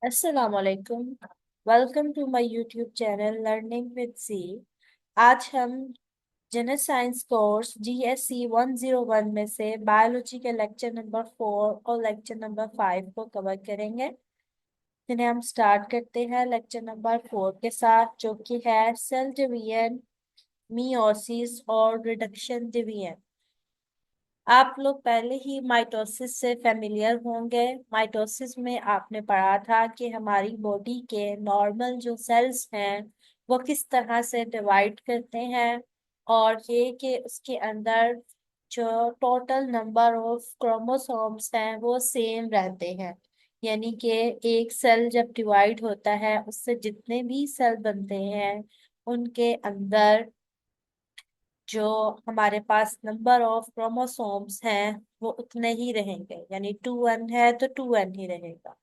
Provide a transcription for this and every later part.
अस्सलाम वालेकुम। Welcome to my YouTube channel learning with C. आज हम जनरल साइंस कोर्स जीएससी 101 में से बायोलॉजी के लेक्चर नंबर 4 और लेक्चर नंबर 5 को कवर करेंगे, जिन्हें हम स्टार्ट करते हैं लेक्चर नंबर 4 के साथ, जो कि है सेल डिवीजन, मियोसिस और रिडक्शन डिवीजन। आप लोग पहले ही माइटोसिस से फेमिलियर होंगे। माइटोसिस में आपने पढ़ा था कि हमारी बॉडी के नॉर्मल जो सेल्स हैं वो किस तरह से डिवाइड करते हैं, और ये कि उसके अंदर जो टोटल नंबर ऑफ क्रोमोसोम्स हैं वो सेम रहते हैं। यानी कि एक सेल जब डिवाइड होता है उससे जितने भी सेल बनते हैं उनके अंदर जो हमारे पास नंबर ऑफ क्रोमोसोम्स हैं वो उतने ही रहेंगे, यानी 2n है तो 2n ही रहेगा।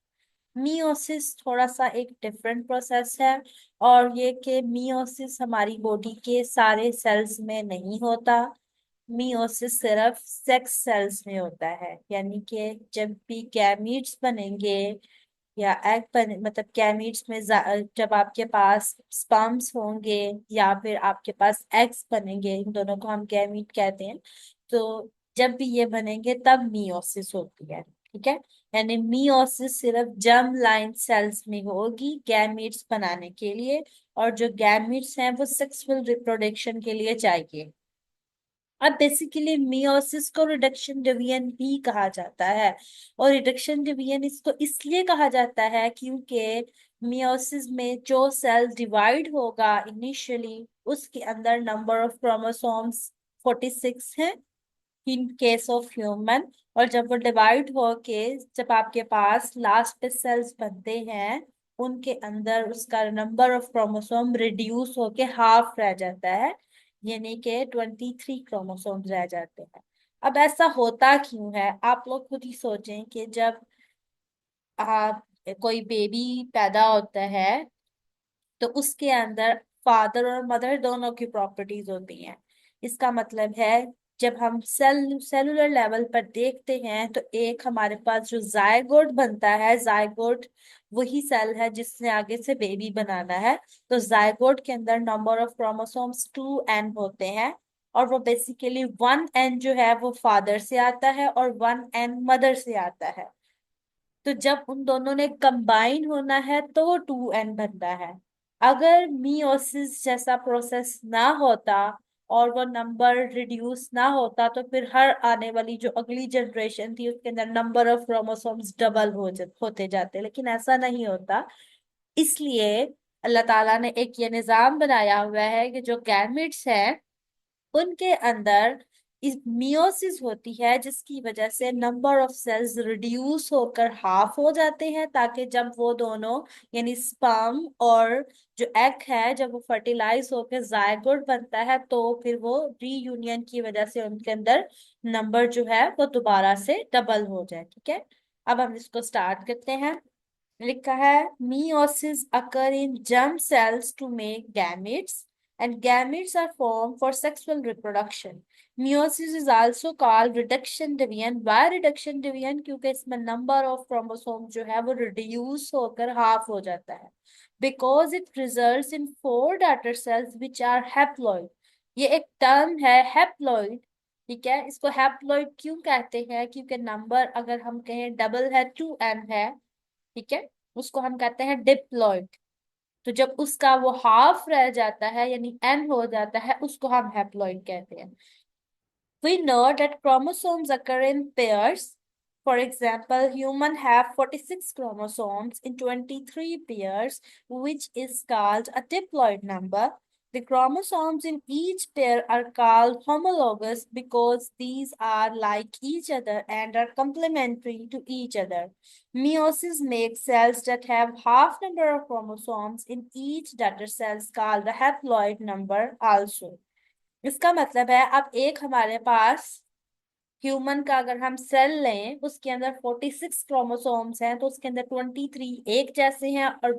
मियोसिस थोड़ा सा एक डिफरेंट प्रोसेस है, और ये कि मियोसिस हमारी बॉडी के सारे सेल्स में नहीं होता। मियोसिस सिर्फ सेक्स सेल्स में होता है, यानी कि जब भी गैमीट्स बनेंगे या एग बने, मतलब गैमीट्स में जब आपके पास स्पर्म्स होंगे या फिर आपके पास एग्स बनेंगे, इन दोनों को हम गैमीट कहते हैं। तो जब भी ये बनेंगे तब मियोसिस होती है। ठीक है, यानी मियोसिस सिर्फ जर्म लाइन सेल्स में होगी गैमीट्स बनाने के लिए, और जो गैमीट्स हैं वो सेक्सुअल रिप्रोडक्शन के लिए चाहिए। अब बेसिकली मियोसिस को रिडक्शन डिवीजन भी कहा जाता है, और रिडक्शन डिवीजन इसको इसलिए कहा जाता है क्योंकि मियोसिस में जो सेल डिवाइड होगा इनिशियली उसके अंदर नंबर ऑफ क्रोमोसोम्स 46 है इन केस ऑफ ह्यूमन। और जब वो डिवाइड हो के जब आपके पास लास्ट पे सेल्स बनते हैं उनके अंदर उसका नंबर ऑफ क्रोमोसोम रिड्यूस होके हाफ रह जाता है, यानी कि 23 क्रोमोसोम रह जाते हैं। अब ऐसा होता क्यों है, आप लोग खुद ही सोचें कि जब आप कोई बेबी पैदा होता है तो उसके अंदर फादर और मदर दोनों की प्रॉपर्टीज होती हैं। इसका मतलब है जब हम सेलुलर लेवल पर देखते हैं तो एक हमारे पास जो जायगोट बनता है, जायगोट वही सेल है जिसने आगे से बेबी बनाना है। तो जायगोट के अंदर नंबर ऑफ क्रोमोसोम्स 2n होते हैं, और वो बेसिकली 1n जो है वो फादर से आता है और 1n मदर से आता है। तो जब उन दोनों ने कंबाइन होना है तो वो 2n बनता है। अगर मियोसिस जैसा प्रोसेस ना होता और वो नंबर रिड्यूस ना होता तो फिर हर आने वाली जो अगली जनरेशन थी उसके अंदर नंबर ऑफ क्रोमोसोम्स डबल होते जाते, लेकिन ऐसा नहीं होता। इसलिए अल्लाह ताला ने एक ये निजाम बनाया हुआ है कि जो गैमेट्स हैं उनके अंदर इस मियोसिस होती है, जिसकी वजह से नंबर ऑफ सेल्स रिड्यूस होकर हाफ हो जाते हैं, ताकि जब वो दोनों यानी स्पर्म और जो एग है जब वो फर्टिलाइज होकर जायगोट बनता है तो फिर वो रीयूनियन की वजह से उनके अंदर नंबर जो है वो दोबारा से डबल हो जाए। ठीक है, अब हम इसको स्टार्ट करते हैं। लिखा है meiosis occur in germ cells to make gametes, and gametes are formed for sexual reproduction. Meiosis is also called reduction division. Why reduction division? क्योंकि इसमें number of chromosome जो है वो reduce होकर half हो जाता है, because it results in 4 daughter cells which are haploid. ये एक टर्म है haploid। ठीक है, इसको हैप्लॉइड क्यों कहते हैं, क्योंकि नंबर अगर हम कहें डबल है 2n है, ठीक है, उसको हम कहते हैं डिप्लॉइड। तो जब उसका वो हाफ रह जाता है यानी एन हो जाता है उसको हम हैप्लॉइड कहते हैं। We know that chromosomes occur in pairs. For example, humans have 46 chromosomes in 23 pairs, which is called a diploid number. The chromosomes in each pair are called homologous because these are like each other and are complementary to each other. Meiosis makes cells that have half number of chromosomes in each daughter cells called the haploid number also. इसका मतलब है अब एक हमारे पास human का अगर हम cell लें उसके अंदर 46 क्रोमोसोम्स हैं तो उसके अंदर 23 एक जैसे हैं, और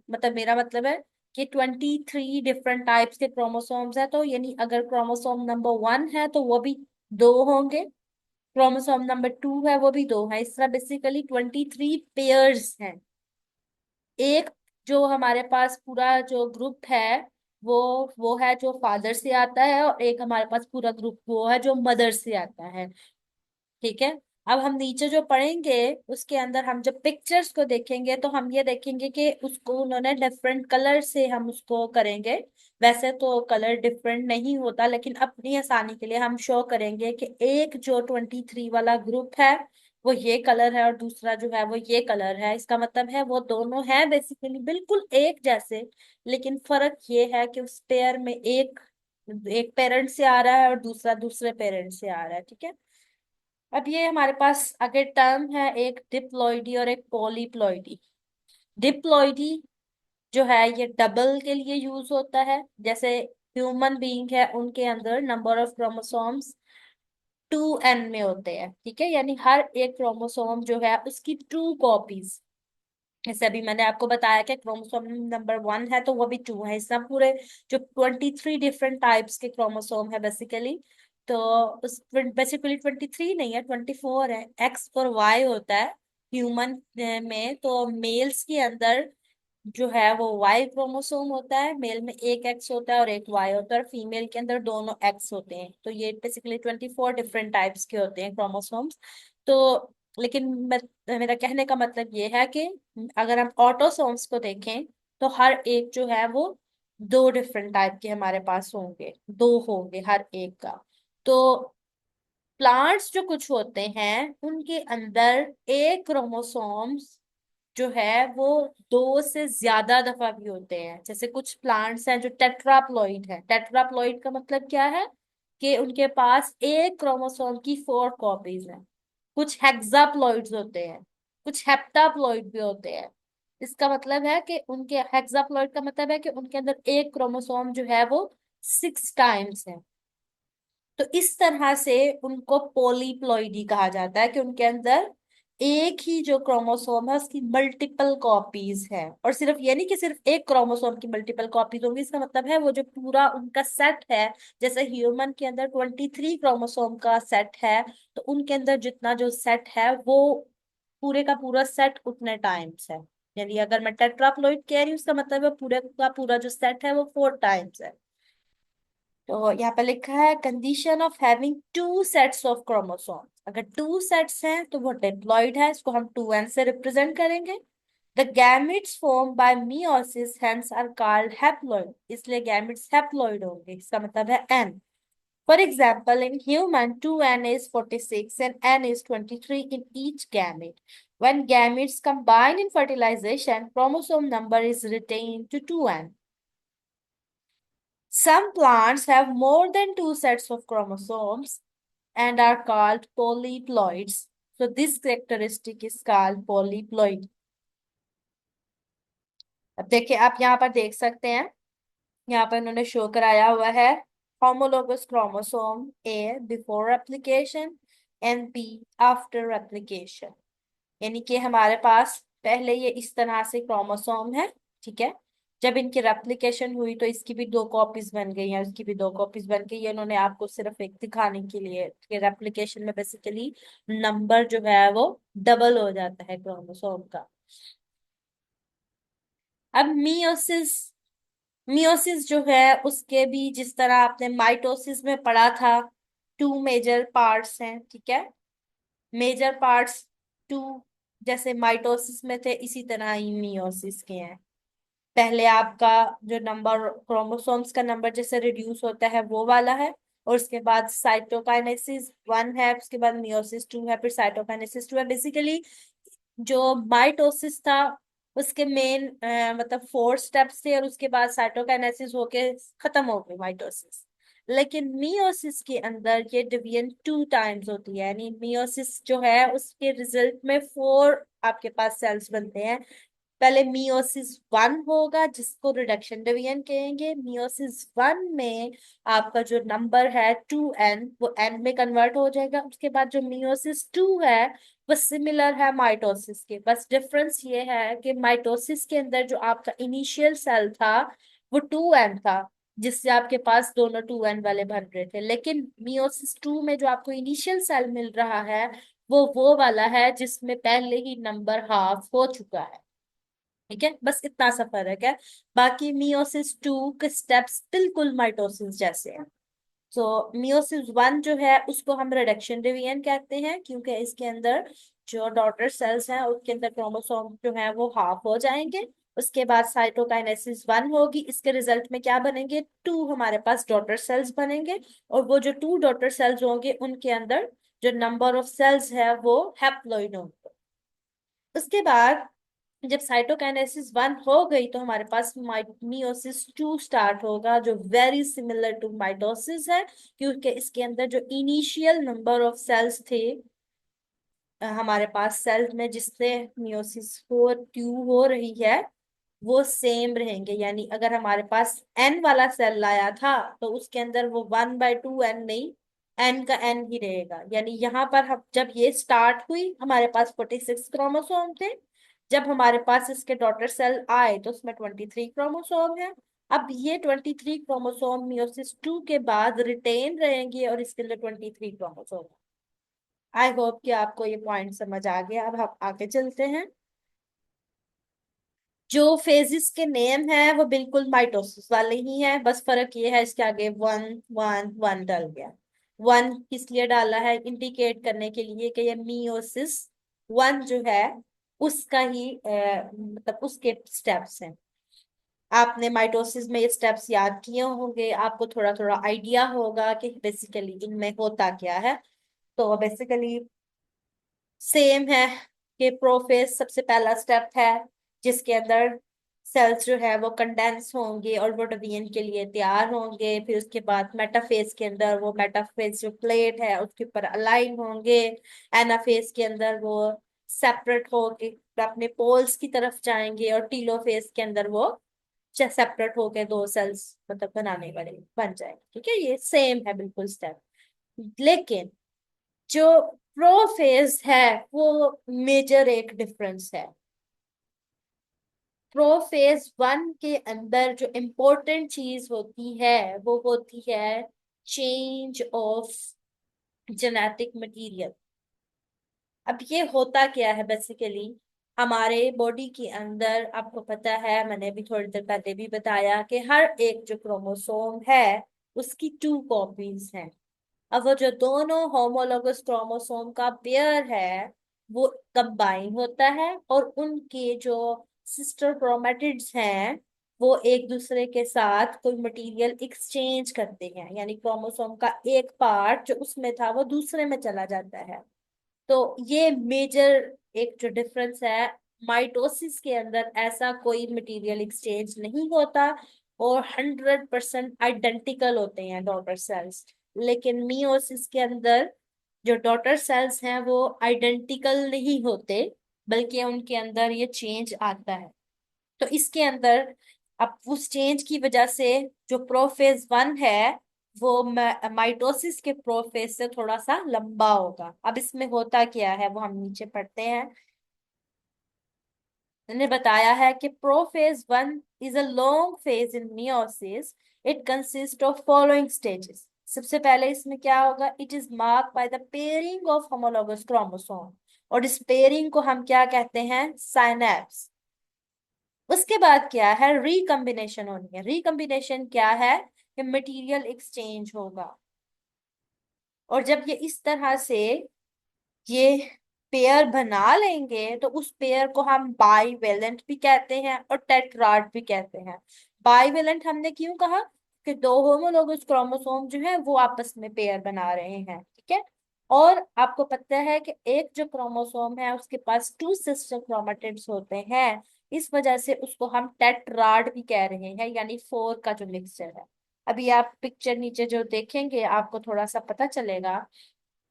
मतलब मेरा मतलब है कि 23 डिफरेंट टाइप्स के क्रोमोसोम्स हैं, तो यानी अगर क्रोमोसोम नंबर 1 है तो वो भी दो होंगे, क्रोमोसोम नंबर 2 है वो भी दो है, इस तरह बेसिकली 23 पेयर्स हैं। एक जो हमारे पास पूरा जो ग्रुप है वो वो है जो फादर से आता है, और एक हमारे पास पूरा ग्रुप वो है जो मदर से आता है। ठीक है। अब हम नीचे जो पढ़ेंगे उसके अंदर हम जब पिक्चर्स को देखेंगे तो हम ये देखेंगे कि उसको उन्होंने डिफरेंट कलर से हम उसको करेंगे। वैसे तो कलर डिफरेंट नहीं होता, लेकिन अपनी आसानी के लिए हम शो करेंगे कि एक जो 23 वाला ग्रुप है वो ये कलर है, और दूसरा जो है वो ये कलर है। इसका मतलब है वो दोनों हैं बेसिकली बिल्कुल एक जैसे, लेकिन फर्क ये है कि उस पेयर में एक एक पेरेंट से आ रहा है और दूसरा दूसरे पेरेंट से आ रहा है। ठीक है। अब ये हमारे पास आगे टर्म है, एक डिप्लॉइडी और एक पॉलीप्लॉइडी। डिप्लॉइडी जो है ये डबल के लिए यूज होता है। जैसे ह्यूमन बीइंग है, उनके अंदर नंबर ऑफ क्रोमोसोम्स 2n में होते हैं। ठीक है, यानी हर एक क्रोमोसोम जो है उसकी 2 कॉपीज। जैसे अभी मैंने आपको बताया कि क्रोमोसोम नंबर 1 है तो वो भी 2 है। इस सब पूरे जो 23 डिफरेंट टाइप्स के क्रोमोसोम है बेसिकली, तो उस बेसिकली 23 नहीं है, 24 है। एक्स और वाई होता है ह्यूमन में। तो मेल्स के अंदर जो है वो वाई क्रोमोसोम होता है, मेल में एक एक्स होता है और एक वाई होता है, और फीमेल के अंदर दोनों एक्स होते हैं। तो ये बेसिकली 24 डिफरेंट टाइप्स के होते हैं क्रोमोसोम्स। तो लेकिन मेरा कहने का मतलब ये है कि अगर हम ऑटोसोम्स को देखें तो हर एक जो है वो 2 डिफरेंट टाइप के हमारे पास होंगे, 2 होंगे हर एक का। तो प्लांट्स जो कुछ होते हैं उनके अंदर एक क्रोमोसोम्स जो है वो 2 से ज्यादा दफा भी होते हैं। जैसे कुछ प्लांट्स हैं जो टेट्राप्लॉइड है। टेट्राप्लॉइड का मतलब क्या है कि उनके पास एक क्रोमोसोम की 4 कॉपीज हैं। कुछ हेक्साप्लॉइड्स होते हैं, कुछ हेप्टाप्लॉइड भी होते हैं। इसका मतलब है कि उनके हेक्साप्लॉइड का मतलब है कि उनके अंदर एक क्रोमोसोम जो है वो 6 टाइम्स है। तो इस तरह से उनको पॉलीप्लॉइडी कहा जाता है कि उनके अंदर एक ही जो क्रोमोसोम है उसकी मल्टीपल कॉपीज है। और सिर्फ ये नहीं कि सिर्फ एक क्रोमोसोम की मल्टीपल कॉपीज होंगी, इसका मतलब है वो जो पूरा उनका सेट है। जैसे ह्यूमन के अंदर 23 क्रोमोसोम का सेट है, तो उनके अंदर जितना जो सेट है वो पूरे का पूरा सेट उतने टाइम्स है। यानी अगर मैं टेट्राप्लॉइड कह रही हूँ उसका मतलब है पूरे का पूरा जो सेट है वो 4 टाइम्स है। तो यहाँ पे लिखा है condition of having 2 sets of chromosomes. अगर 2 सेट्स हैं तो वो डिप्लॉइड है, इसको हम 2n से रिप्रेजेंट करेंगे। The gametes form by meiosis hence are called haploid, इसलिए गैमेट्स हैप्लॉइड होंगे। इसका मतलब है n। For example in human 2n is 46 and n is 23 in each gamete. When gametes combine in fertilization, chromosome number is retained to 2n. Some plants have more than 2 sets of chromosomes and are called polyploids. So this characteristic is called polyploid. अब देखिए, आप यहाँ पर देख सकते हैं, यहाँ पर इन्होंने शो कराया हुआ है homologous chromosome A before replication and B after replication। यानी कि हमारे पास पहले ये इस तरह से क्रोमोसोम है। ठीक है। जब इनकी रेप्लिकेशन हुई तो इसकी भी 2 कॉपीज बन गई हैं, उसकी भी 2 कॉपीज बन गई है। इन्होंने आपको सिर्फ एक दिखाने के लिए कि रेप्लिकेशन में बेसिकली नंबर जो है वो डबल हो जाता है क्रोमोसोम का। अब मियोसिस, मियोसिस जो है उसके भी जिस तरह आपने माइटोसिस में पढ़ा था 2 मेजर पार्ट्स हैं। ठीक है। मेजर पार्ट्स 2 जैसे माइटोसिस में थे, इसी तरह ही मियोसिस के हैं। पहले आपका जो नंबर क्रोमोसोम्स का नंबर जैसे रिड्यूस होता है वो वाला है, और उसके बाद साइटोकाइनेसिस 1 है, उसके बाद मियोसिस 2 है, फिर साइटोकाइनेसिस 2 है। बेसिकली जो माइटोसिस था उसके मेन मतलब 4 स्टेप्स थे, और उसके बाद साइटोकाइनेसिस होके खत्म हो गई माइटोसिस। लेकिन मियोसिस के अंदर ये डिवीजन 2 टाइम्स होती है। यानी मियोसिस जो है उसके रिजल्ट में 4 आपके पास सेल्स बनते हैं। पहले मियोसिस 1 होगा जिसको रिडक्शन डिवीजन कहेंगे। मियोसिस 1 में आपका जो नंबर है 2n वो n में कन्वर्ट हो जाएगा। उसके बाद जो मियोसिस 2 है वो सिमिलर है माइटोसिस के, बस डिफरेंस ये है कि माइटोसिस के अंदर जो आपका इनिशियल सेल था वो 2n था, जिससे आपके पास दोनों 2n वाले बन रहे थे। लेकिन मियोसिस 2 में जो आपको इनिशियल सेल मिल रहा है वो वाला है जिसमें पहले ही नंबर हाफ हो चुका है। ठीक है, बस इतना सा फर्क है। बाकी मियोसिस टू के स्टेप्स बिल्कुल माइटोसिस जैसे हैं। तो मियोसिस वन जो है उसको हम रिडक्शन डिवीजन कहते हैं, क्योंकि इसके अंदर जो डॉटर सेल्स हैं उसके अंदर क्रोमोसोम जो है वो हाफ हो जाएंगे। उसके बाद साइटोकाइनेसिस वन होगी, इसके रिजल्ट में क्या बनेंगे, टू हमारे पास डॉटर सेल्स बनेंगे। और वो जो टू डॉटर सेल्स होंगे उनके अंदर जो नंबर ऑफ सेल्स है वो हैप्लॉइड होंगे। उसके बाद जब साइटोकाइनेसिस वन हो गई तो हमारे पास मियोसिस टू स्टार्ट होगा, जो वेरी सिमिलर टू माइटोसिस है, क्योंकि इसके अंदर जो इनिशियल नंबर ऑफ सेल्स थे हमारे पास सेल्स में जिससे मियोसिस फोर टू हो रही है वो सेम रहेंगे। यानी अगर हमारे पास एन वाला सेल लाया था तो उसके अंदर वो 1/2 एन नहीं, एन का एन ही रहेगा। यानी यहाँ पर हम जब ये स्टार्ट हुई हमारे पास 46 क्रोमोसोम थे, जब हमारे पास इसके डॉटर सेल आए तो उसमें 23 क्रोमोसोम है। अब ये 23 क्रोमोसोम मियोसिस टू के बाद रिटेन रहेंगे और इसके लिए 23 क्रोमोसोम। आई होप कि आपको ये पॉइंट समझ आ गया। अब हम आगे चलते हैं। जो फेजिस के नेम है वो बिल्कुल माइटोसिस वाले ही हैं, बस फर्क ये है इसके आगे वन वन वन डल गया। वन किस लिए डाला है, इंडिकेट करने के लिए कि ये मियोसिस वन जो है उसका ही मतलब उसके स्टेप्स हैं। आपने माइटोसिस में ये स्टेप्स याद किए होंगे, आपको थोड़ा थोड़ा आइडिया होगा कि बेसिकली इनमें होता क्या है। तो बेसिकली सेम है कि प्रोफेज सबसे पहला स्टेप है, जिसके अंदर सेल्स जो है वो कंडेंस होंगे और वो डिवीजन के लिए तैयार होंगे। फिर उसके बाद मेटाफेज के अंदर वो मेटाफेज जो प्लेट है उसके ऊपर अलाइन होंगे। एनाफेज के अंदर वो सेपरेट होके अपने पोल्स की तरफ जाएंगे और टीलोफेज के अंदर वो सेपरेट होके दो सेल्स मतलब बनाने वाले बन जाएंगे। ठीक है, ये सेम है बिल्कुल स्टेप। लेकिन जो प्रोफेज है वो मेजर एक डिफरेंस है। प्रोफेज वन के अंदर जो इम्पोर्टेंट चीज होती है वो होती है चेंज ऑफ जेनेटिक मटेरियल। अब ये होता क्या है बेसिकली, हमारे बॉडी के अंदर आपको पता है, मैंने भी थोड़ी देर पहले भी बताया कि हर एक जो क्रोमोसोम है उसकी टू कॉपीज हैं। अब वो जो दोनों होमोलोगस क्रोमोसोम का पेयर है वो कंबाइन होता है और उनके जो सिस्टर क्रोमेटिड्स हैं वो एक दूसरे के साथ कोई मटेरियल एक्सचेंज करते हैं। यानी क्रोमोसोम का एक पार्ट जो उसमें था वो दूसरे में चला जाता है। तो ये मेजर एक जो डिफरेंस है, माइटोसिस के अंदर ऐसा कोई मटेरियल एक्सचेंज नहीं होता और 100% आइडेंटिकल होते हैं डॉटर सेल्स। लेकिन मियोसिस के अंदर जो डॉटर सेल्स हैं वो आइडेंटिकल नहीं होते, बल्कि उनके अंदर ये चेंज आता है। तो इसके अंदर अब उस चेंज की वजह से जो प्रोफेज वन है वो माइटोसिस के प्रोफेज से थोड़ा सा लंबा होगा। अब इसमें होता क्या है वो हम नीचे पढ़ते हैं। मैंने बताया है कि prophase one is a long phase in meiosis. It consist of following stages. सबसे पहले इसमें क्या होगा, it is marked by the pairing of homologous chromosome, और इस पेयरिंग को हम क्या कहते हैं, साइनेप्स। उसके बाद क्या है, रिकम्बिनेशन होनी है। रिकम्बिनेशन क्या है कि मटेरियल एक्सचेंज होगा। और जब ये इस तरह से ये पेयर बना लेंगे तो उस पेयर को हम बाईवेलेंट भी कहते हैं और टेट्राड भी कहते हैं। बाईवेलेंट हमने क्यों कहा, कि दो होमोलोगस क्रोमोसोम जो है वो आपस में पेयर बना रहे हैं। ठीक है, और आपको पता है कि एक जो क्रोमोसोम है उसके पास टू सिस्टर क्रोमेटिड्स होते हैं, इस वजह से उसको हम टेट्राड भी कह रहे हैं, यानी फोर का जो मिक्सचर है। अभी आप पिक्चर नीचे जो देखेंगे आपको थोड़ा सा पता चलेगा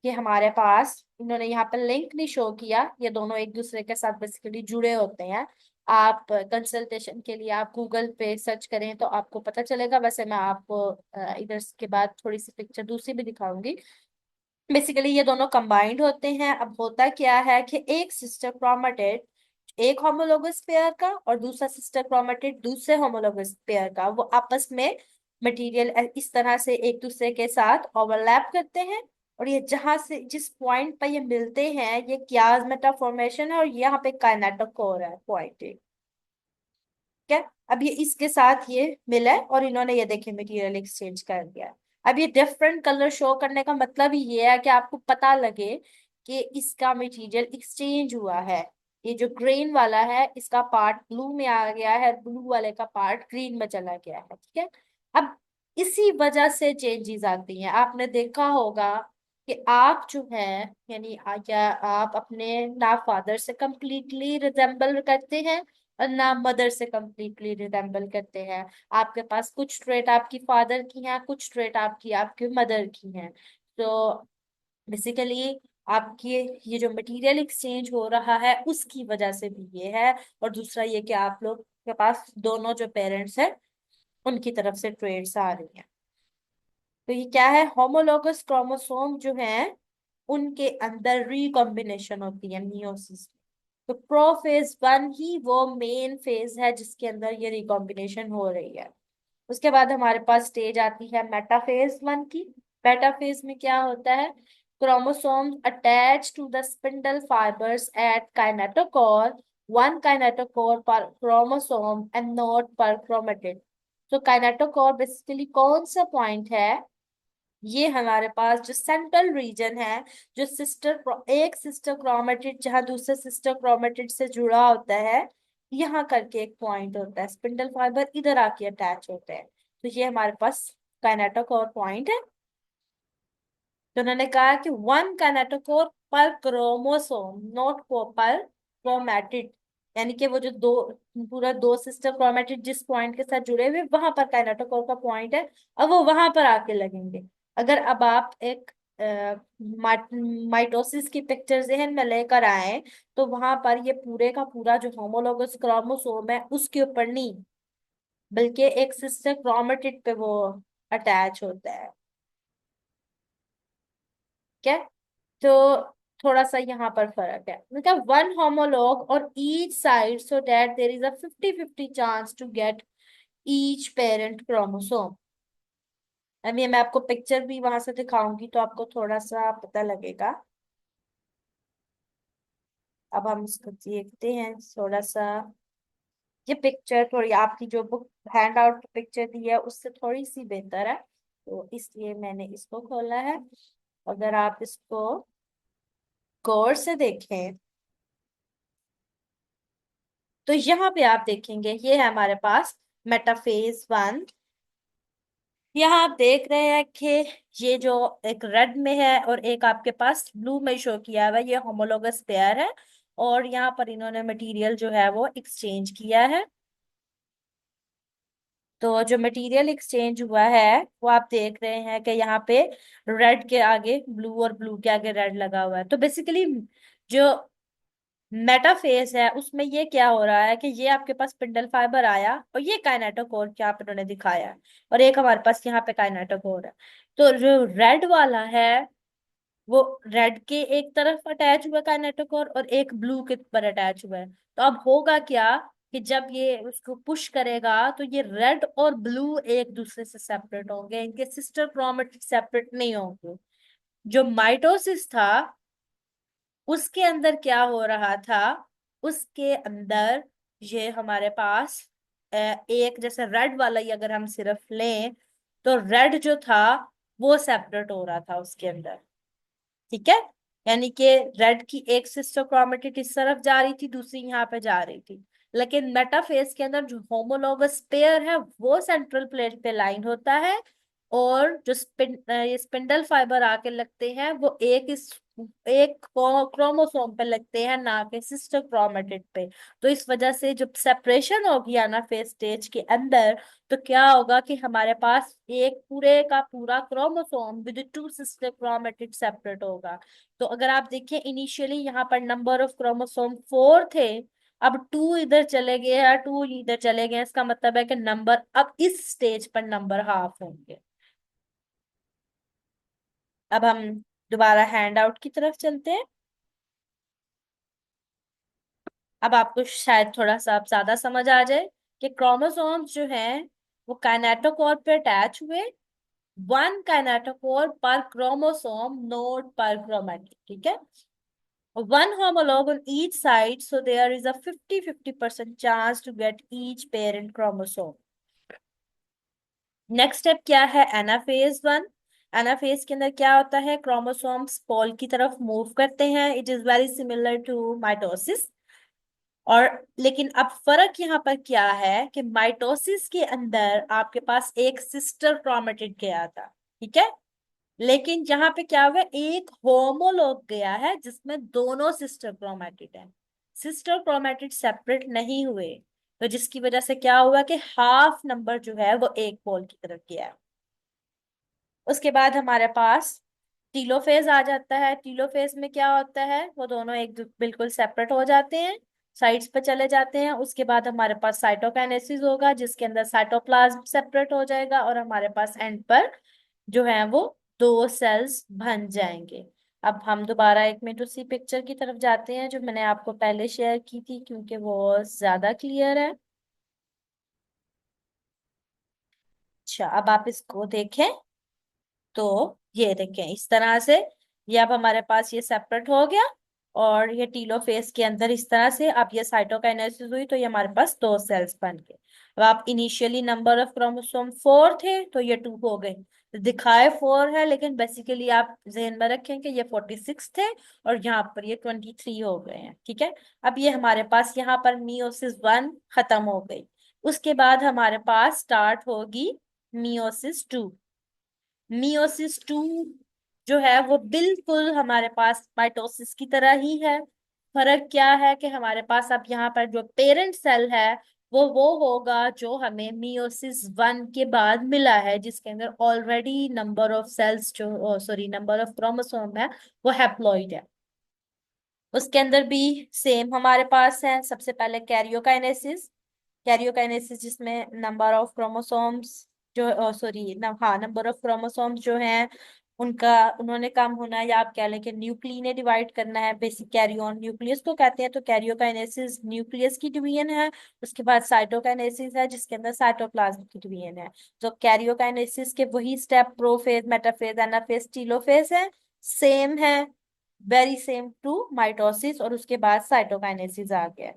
कि हमारे पास इन्होंने यहाँ पर लिंक नहीं शो किया, ये दोनों एक दूसरे के साथ बेसिकली जुड़े होते हैं। आप कंसल्टेशन के लिए आप गूगल पे सर्च करें तो आपको पता चलेगा। वैसे मैं आपको इधर के बाद थोड़ी सी पिक्चर दूसरी भी दिखाऊंगी। बेसिकली ये दोनों कंबाइंड होते हैं। अब होता क्या है कि एक सिस्टर क्रोमेटिड एक होमोलोगस पेयर का और दूसरा सिस्टर क्रोमेटिड दूसरे होमोलोगस पेयर का वो आपस में मटेरियल इस तरह से एक दूसरे के साथ ओवरलैप करते हैं। और ये जहां से जिस पॉइंट पर ये मिलते हैं ये क्याज मेटा फॉर्मेशन है और यहाँ पे काइनेटोकोर है पॉइंट। क्या, अब ये इसके साथ ये मिला है और इन्होंने ये देखे मटेरियल एक्सचेंज कर दिया है। अब ये डिफरेंट कलर शो करने का मतलब ही ये है कि आपको पता लगे कि इसका मटेरियल एक्सचेंज हुआ है। ये जो ग्रीन वाला है इसका पार्ट ब्लू में आ गया है, ब्लू वाले का पार्ट ग्रीन में चला गया है, ठीक है। अब इसी वजह से चेंजेस आती हैं। आपने देखा होगा कि आप जो है, यानी या आप अपने ना फादर से कंप्लीटली रिजेम्बल करते हैं और ना मदर से कंप्लीटली रिजेम्बल करते हैं। आपके पास कुछ ट्रेट आपकी फादर की हैं, कुछ ट्रेट आपकी आपके मदर की हैं। तो बेसिकली आपकी ये जो मटेरियल एक्सचेंज हो रहा है उसकी वजह से भी ये है। और दूसरा ये कि आप लोग के पास दोनों जो पेरेंट्स हैं उनकी तरफ से ट्रेड्स आ रही हैं। तो ये क्या है, होमोलोगस क्रोमोसोम जो है उनके अंदर रिकॉम्बिनेशन होती है मियोसिस। तो प्रोफेज वन ही वो मेन फेज है जिसके अंदर ये रिकॉम्बिनेशन हो रही है। उसके बाद हमारे पास स्टेज आती है मेटाफेज वन की। मेटाफेज में क्या होता है, chromosomes attach to the spindle fibres at kinetochore, one kinetochore पर क्रोमोसोम एंड नॉट पर क्रोमेटिड। तो काइनेटोकोर बेसिकली कौन सा पॉइंट है, ये हमारे पास जो सेंट्रल रीजन है, जो एक सिस्टर क्रोमेटिड जहां दूसरे सिस्टर क्रोमेटिड से जुड़ा होता है, यहाँ करके एक पॉइंट होता है, स्पिंडल फाइबर इधर आके अटैच होते हैं। तो ये हमारे पास काइनेटोकोर पॉइंट है। तो उन्होंने कहा कि वन काइनेटोकोर पर क्रोमोसोम नॉट पर क्रोमेटिड, यानी कि वो जो दो, पूरा दो सिस्टर क्रोमेटिड जिस पॉइंट के साथ जुड़े हुए वहां पर काइनेटोकोर का पॉइंट है, और वो वहां पर आके लगेंगे। अगर अब आप एक माइटोसिस की पिक्चर जहन में लेकर आए तो वहां पर ये पूरे का पूरा जो होमोलोगस क्रोमोसोम है उसके ऊपर नहीं, बल्कि एक सिस्टर क्रोमेटिड पे वो अटैच होता है। क्या, तो थोड़ा सा यहाँ पर फर्क है, मतलब वन होमोलॉग और each side so that there is a 50-50 chance to get each parent chromosome. अभी मैं आपको पिक्चर भी वहां से दिखाऊंगी तो आपको थोड़ा सा पता लगेगा। अब हम इसको देखते हैं थोड़ा सा। ये पिक्चर थोड़ी आपकी जो बुक हैंड आउट पिक्चर दी है उससे थोड़ी सी बेहतर है, तो इसलिए मैंने इसको खोला है। अगर आप इसको गौर से देखें तो यहाँ पे आप देखेंगे ये है हमारे पास मेटाफेज वन। यहाँ आप देख रहे हैं कि ये जो एक रेड में है और एक आपके पास ब्लू में शो किया हुआ है, ये होमोलोगस पेयर है। और यहाँ पर इन्होंने मटेरियल जो है वो एक्सचेंज किया है। तो जो मटेरियल एक्सचेंज हुआ है वो आप देख रहे हैं कि यहाँ पे रेड के आगे ब्लू और ब्लू के आगे रेड लगा हुआ है। तो बेसिकली जो मेटाफेज है उसमें ये क्या हो रहा है कि ये आपके पास स्पिंडल फाइबर आया और ये काइनेटोकोर क्या आप इन्होंने दिखाया है, और एक हमारे पास यहाँ पे काइनेटोकोर है। तो जो रेड वाला है वो रेड के एक तरफ अटैच हुआ काइनेटोकोर और एक ब्लू के पर अटैच हुआ है। तो अब होगा क्या कि जब ये उसको पुश करेगा तो ये रेड और ब्लू एक दूसरे से सेपरेट होंगे, इनके सिस्टर क्रोमेटिड सेपरेट नहीं होंगे। जो माइटोसिस था उसके अंदर क्या हो रहा था, उसके अंदर ये हमारे पास एक जैसे रेड वाला ही अगर हम सिर्फ लें तो रेड जो था वो सेपरेट हो रहा था उसके अंदर, ठीक है। यानी कि रेड की एक सिस्टर क्रोमेटिड इस तरफ जा रही थी, दूसरी यहाँ पे जा रही थी। लेकिन मेटाफेज के अंदर जो होमोलोगस पेयर है वो सेंट्रल प्लेट पे लाइन होता है, और जो ये स्पिंडल फाइबर आके लगते हैं वो एक क्रोमोसोम पे लगते हैं, ना कि सिस्टर क्रोमेटिड पे। तो इस वजह से जब सेपरेशन होगी एनाफेज स्टेज के अंदर तो क्या होगा कि हमारे पास एक पूरे का पूरा chromosome with two sister chromatid separate होगा। तो अगर आप देखें इनिशियली यहाँ पर नंबर ऑफ क्रोमोसोम 4 थे, अब 2 इधर चले गए या 2 इधर चले गए, इसका मतलब है कि नंबर अब इस स्टेज पर नंबर हाफ होंगे। अब हम दोबारा हैंड आउट की तरफ चलते हैं। अब आपको शायद थोड़ा सा अब ज्यादा समझ आ जाए कि क्रोमोसोम्स जो हैं वो काइनेटोकोर पे अटैच हुए, वन काइनेटोकोर पर क्रोमोसोम नोड पर क्रोमेटिड, ठीक है। one homologue on each side, so there is a 50-50% chance to get each parent chromosome. Next step क्या है, एनाफेज वन। एनाफेज के अंदर क्या होता है, क्रोमोसोम्स पोल की तरफ मूव करते हैं। It is very similar to mitosis. और लेकिन अब फर्क यहाँ पर क्या है कि माइटोसिस के अंदर आपके पास एक सिस्टर क्रोमेटिड गया था, ठीक है। लेकिन यहाँ पे क्या हुआ, एक होमोलॉग गया है जिसमें दोनों सिस्टर क्रोमेटिड है। सिस्टर क्रोमेटिड सेपरेट नहीं हुए, तो जिसकी वजह से क्या हुआ कि हाफ नंबर जो है वो एक पोल की तरफ गया है। उसके बाद हमारे पास टीलोफेज आ जाता है। टीलोफेज में क्या होता है, वो दोनों बिल्कुल सेपरेट हो जाते हैं, साइड्स पे चले जाते हैं। उसके बाद हमारे पास साइटोकाइनेसिस होगा, जिसके अंदर साइटोप्लाज्म सेपरेट हो जाएगा और हमारे पास एंड पर जो है वो दो सेल्स बन जाएंगे। अब हम दोबारा एक मिनट उसी पिक्चर की तरफ जाते हैं जो मैंने आपको पहले शेयर की थी, क्योंकि वो ज्यादा क्लियर है। अच्छा, अब आप इसको देखें तो ये देखें इस तरह से, ये अब हमारे पास ये सेपरेट हो गया और ये टीलोफेज के अंदर इस तरह से अब ये साइटोकाइनेसिस हुई तो ये हमारे पास दो सेल्स बन गए। अब आप इनिशियली नंबर ऑफ क्रोमोसोम 4 थे तो ये 2 हो गए। तो दिखाए 4 है लेकिन बेसिकली आप जहन में रखें कि ये 46 थे और यहाँ पर ये 23 हो गए हैं, ठीक है। अब ये हमारे पास यहाँ पर मियोसिस 1 खत्म हो गई। उसके बाद हमारे पास स्टार्ट होगी मियोसिस 2। मियोसिस 2 जो है वो बिल्कुल हमारे पास माइटोसिस की तरह ही है। फर्क क्या है कि हमारे पास अब यहाँ पर जो पेरेंट सेल है वो होगा जो हमें मियोसिस 1 के बाद मिला है, जिसके अंदर ऑलरेडी नंबर ऑफ सेल्स जो सॉरी नंबर ऑफ क्रोमोसोम है वो हैप्लॉइड है। उसके अंदर भी सेम हमारे पास है, सबसे पहले कैरियोकाइनेसिस। कैरियोकाइनेसिस जिसमें नंबर ऑफ क्रोमोसोम्स जो सॉरी हाँ नंबर ऑफ क्रोमोसोम्स जो हैं उनका उन्होंने कम होना है, या आप कह लें कि न्यूक्ली ने डिवाइड करना है। बेसिक कैरियोन न्यूक्लियस को कहते हैं, तो कैरियोकाइनेसिस न्यूक्लियस की डिवीजन है। उसके बाद साइटोकाइनेसिस है जिसके अंदर साइटोप्लाज्म की डिवीजन है। तो कैरियोकाइनेसिस के वही step prophase, metaphase, anaphase, telophase है, सेम है, वेरी सेम टू माइटोसिस। और उसके बाद साइटोकाइनेसिस आ गया।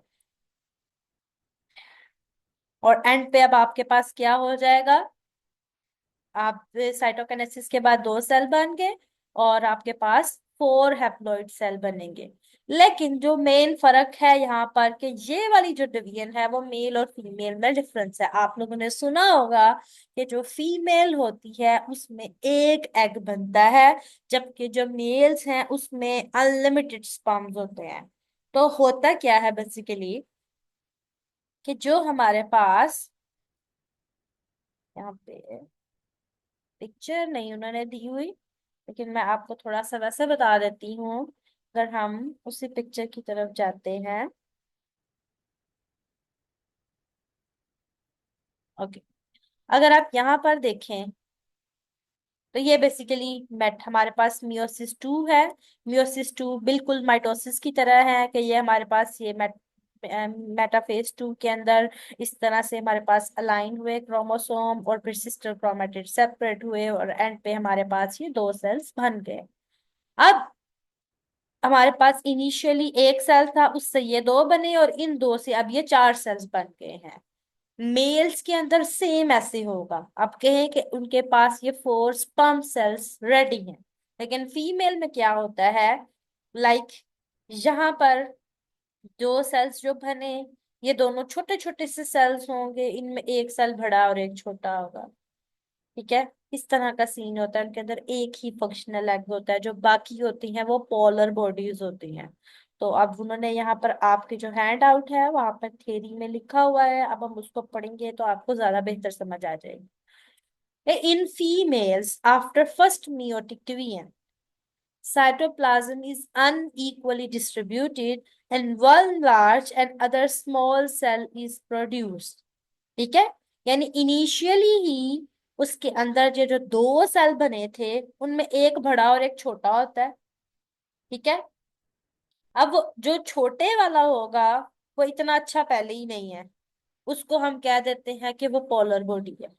और एंड पे अब आपके पास क्या हो जाएगा, आप साइटोकिनेसिस के बाद दो सेल बन गए और आपके पास 4 हैप्लॉइड सेल बनेंगे। लेकिन जो मेन फर्क है यहाँ पर कि ये वाली जो डिवीजन है वो मेल और फीमेल में डिफरेंस है। आप लोगों ने सुना होगा कि जो फीमेल होती है उसमें एक एग बनता है, जबकि जो मेल्स हैं उसमें अनलिमिटेड स्पर्म्स होते हैं। तो होता क्या है बेसिकली कि जो हमारे पास यहाँ पे पिक्चर नहीं उन्होंने दी हुई, लेकिन मैं आपको थोड़ा सा वैसे बता देती हूँ। अगर हम उसी पिक्चर की तरफ जाते हैं, ओके, अगर आप यहाँ पर देखें तो ये बेसिकली मेट हमारे पास मियोसिस 2 है। मियोसिस 2 बिल्कुल माइटोसिस की तरह है कि ये हमारे पास ये मेटाफेज 2 के अंदर इस तरह से हमारे पास अलाइन हुए क्रोमोसोम और फिर सिस्टर क्रोमेटिड सेपरेट हुए और एंड पे हमारे पास ये दो सेल्स बन गए। अब हमारे पास इनिशियली एक सेल था, उससे ये दो बने और इन दो से अब ये 4 सेल्स बन गए हैं। मेल्स के अंदर सेम ऐसे होगा, आप कहें कि उनके पास ये 4 स्पर्म सेल्स रेडी हैं। लेकिन फीमेल में क्या होता है, लाइक यहाँ पर दो सेल्स जो बने, ये दोनों छोटे छोटे से सेल्स होंगे, इनमें एक सेल बड़ा और एक छोटा होगा, ठीक है। इस तरह का सीन होता है, उनके अंदर एक ही फंक्शनल एग होता है, जो बाकी होती हैं वो पोलर बॉडीज होती हैं। तो अब उन्होंने यहाँ पर आपके जो हैंड आउट है वहां पर थ्योरी में लिखा हुआ है, अब हम उसको पढ़ेंगे तो आपको ज्यादा बेहतर समझ आ जाएगी। In females after first meiotic division, cytoplasm is unequally distributed and one large and other small cell is produced, ठीक है। यानी इनिशियली ही उसके अंदर जो जो दो सेल बने थे उनमें एक बड़ा और एक छोटा होता है, ठीक है। अब जो छोटे वाला होगा वो इतना अच्छा पहले ही नहीं है, उसको हम कह देते हैं कि वो पोलर बॉडी है।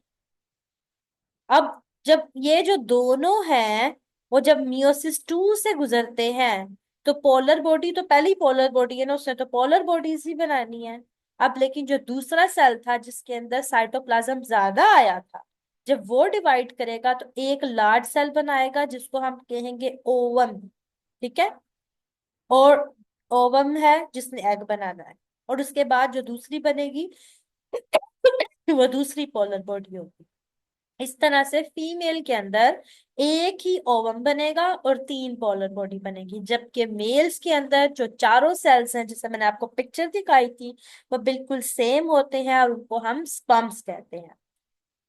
अब जब ये जो दोनों हैं वो जब मियोसिस 2 से गुजरते हैं तो पोलर बॉडी तो पहले ही पोलर बॉडी है ना, उसने तो पोलर बॉडीज ही बनानी है। अब लेकिन जो दूसरा सेल था जिसके अंदर साइटोप्लाज्म ज्यादा आया था, जब वो डिवाइड करेगा तो एक लार्ज सेल बनाएगा जिसको हम कहेंगे ओवम। ठीक है। और ओवम है जिसने एग बनाना है। और उसके बाद जो दूसरी बनेगी वो दूसरी पोलर बॉडी होगी। इस तरह से फीमेल के अंदर एक ही ओवम बनेगा और तीन पोलर बॉडी बनेगी, जबकि मेल्स के अंदर जो चारों सेल्स हैं जिसे मैंने आपको पिक्चर दिखाई थी वो बिल्कुल सेम होते हैं और उनको हम स्पम्स कहते हैं।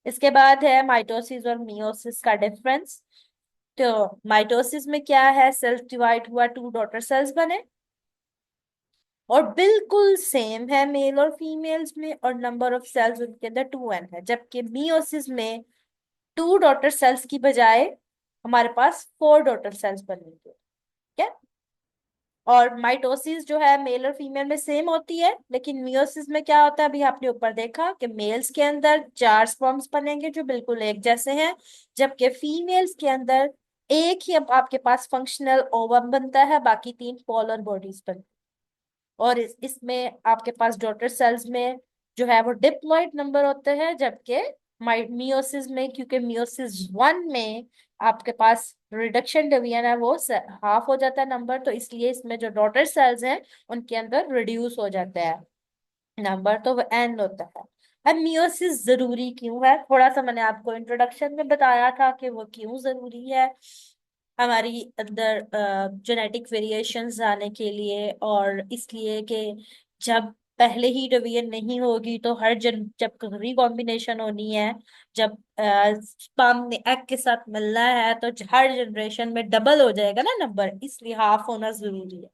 इसके बाद है माइटोसिस और मियोसिस का डिफरेंस। तो माइटोसिस में क्या है, सेल्स डिवाइड हुआ, टू डॉटर सेल्स बने और बिल्कुल सेम है मेल और फीमेल्स में, और नंबर ऑफ सेल्स उनके अंदर 2n है। जबकि मियोसिस में टू डॉटर सेल्स की बजाय हमारे पास फोर डॉटर सेल्स बनेंगे। ठीक है। और माइटोसिस जो है मेल और फीमेल में सेम होती है, लेकिन मियोसिस में क्या होता है, अभी आपने ऊपर देखा कि मेल्स के अंदर चार स्पर्म्स बनेंगे जो बिल्कुल एक जैसे हैं, जबकि फीमेल्स के अंदर एक ही अब आपके पास फंक्शनल ओवम बनता है, बाकी तीन पोलर बॉडीज बनती हैं। और इसमें आपके पास डॉटर सेल्स में जो है वो डिप्लॉइड नंबर होते हैं, जबकि मियोसिस में, क्योंकि मियोसिस 1 में आपके पास रिडक्शन डिवीजन है, वो हाफ हो जाता है नंबर, तो इसलिए इसमें जो डॉटर सेल्स हैं उनके अंदर रिड्यूस हो जाता है नंबर, तो वो एन होता है। अब मियोसिस जरूरी क्यों है, थोड़ा सा मैंने आपको इंट्रोडक्शन में बताया था कि वो क्यों जरूरी है हमारी अंदर जेनेटिक वेरिएशंस आने के लिए, और इसलिए कि जब पहले ही डिवीजन नहीं होगी तो हर जन जब रिकॉम्बिनेशन होनी है, जब स्पर्म ने एग के साथ मिलना है तो हर जनरेशन में डबल हो जाएगा ना नंबर, इसलिए हाफ होना जरूरी है।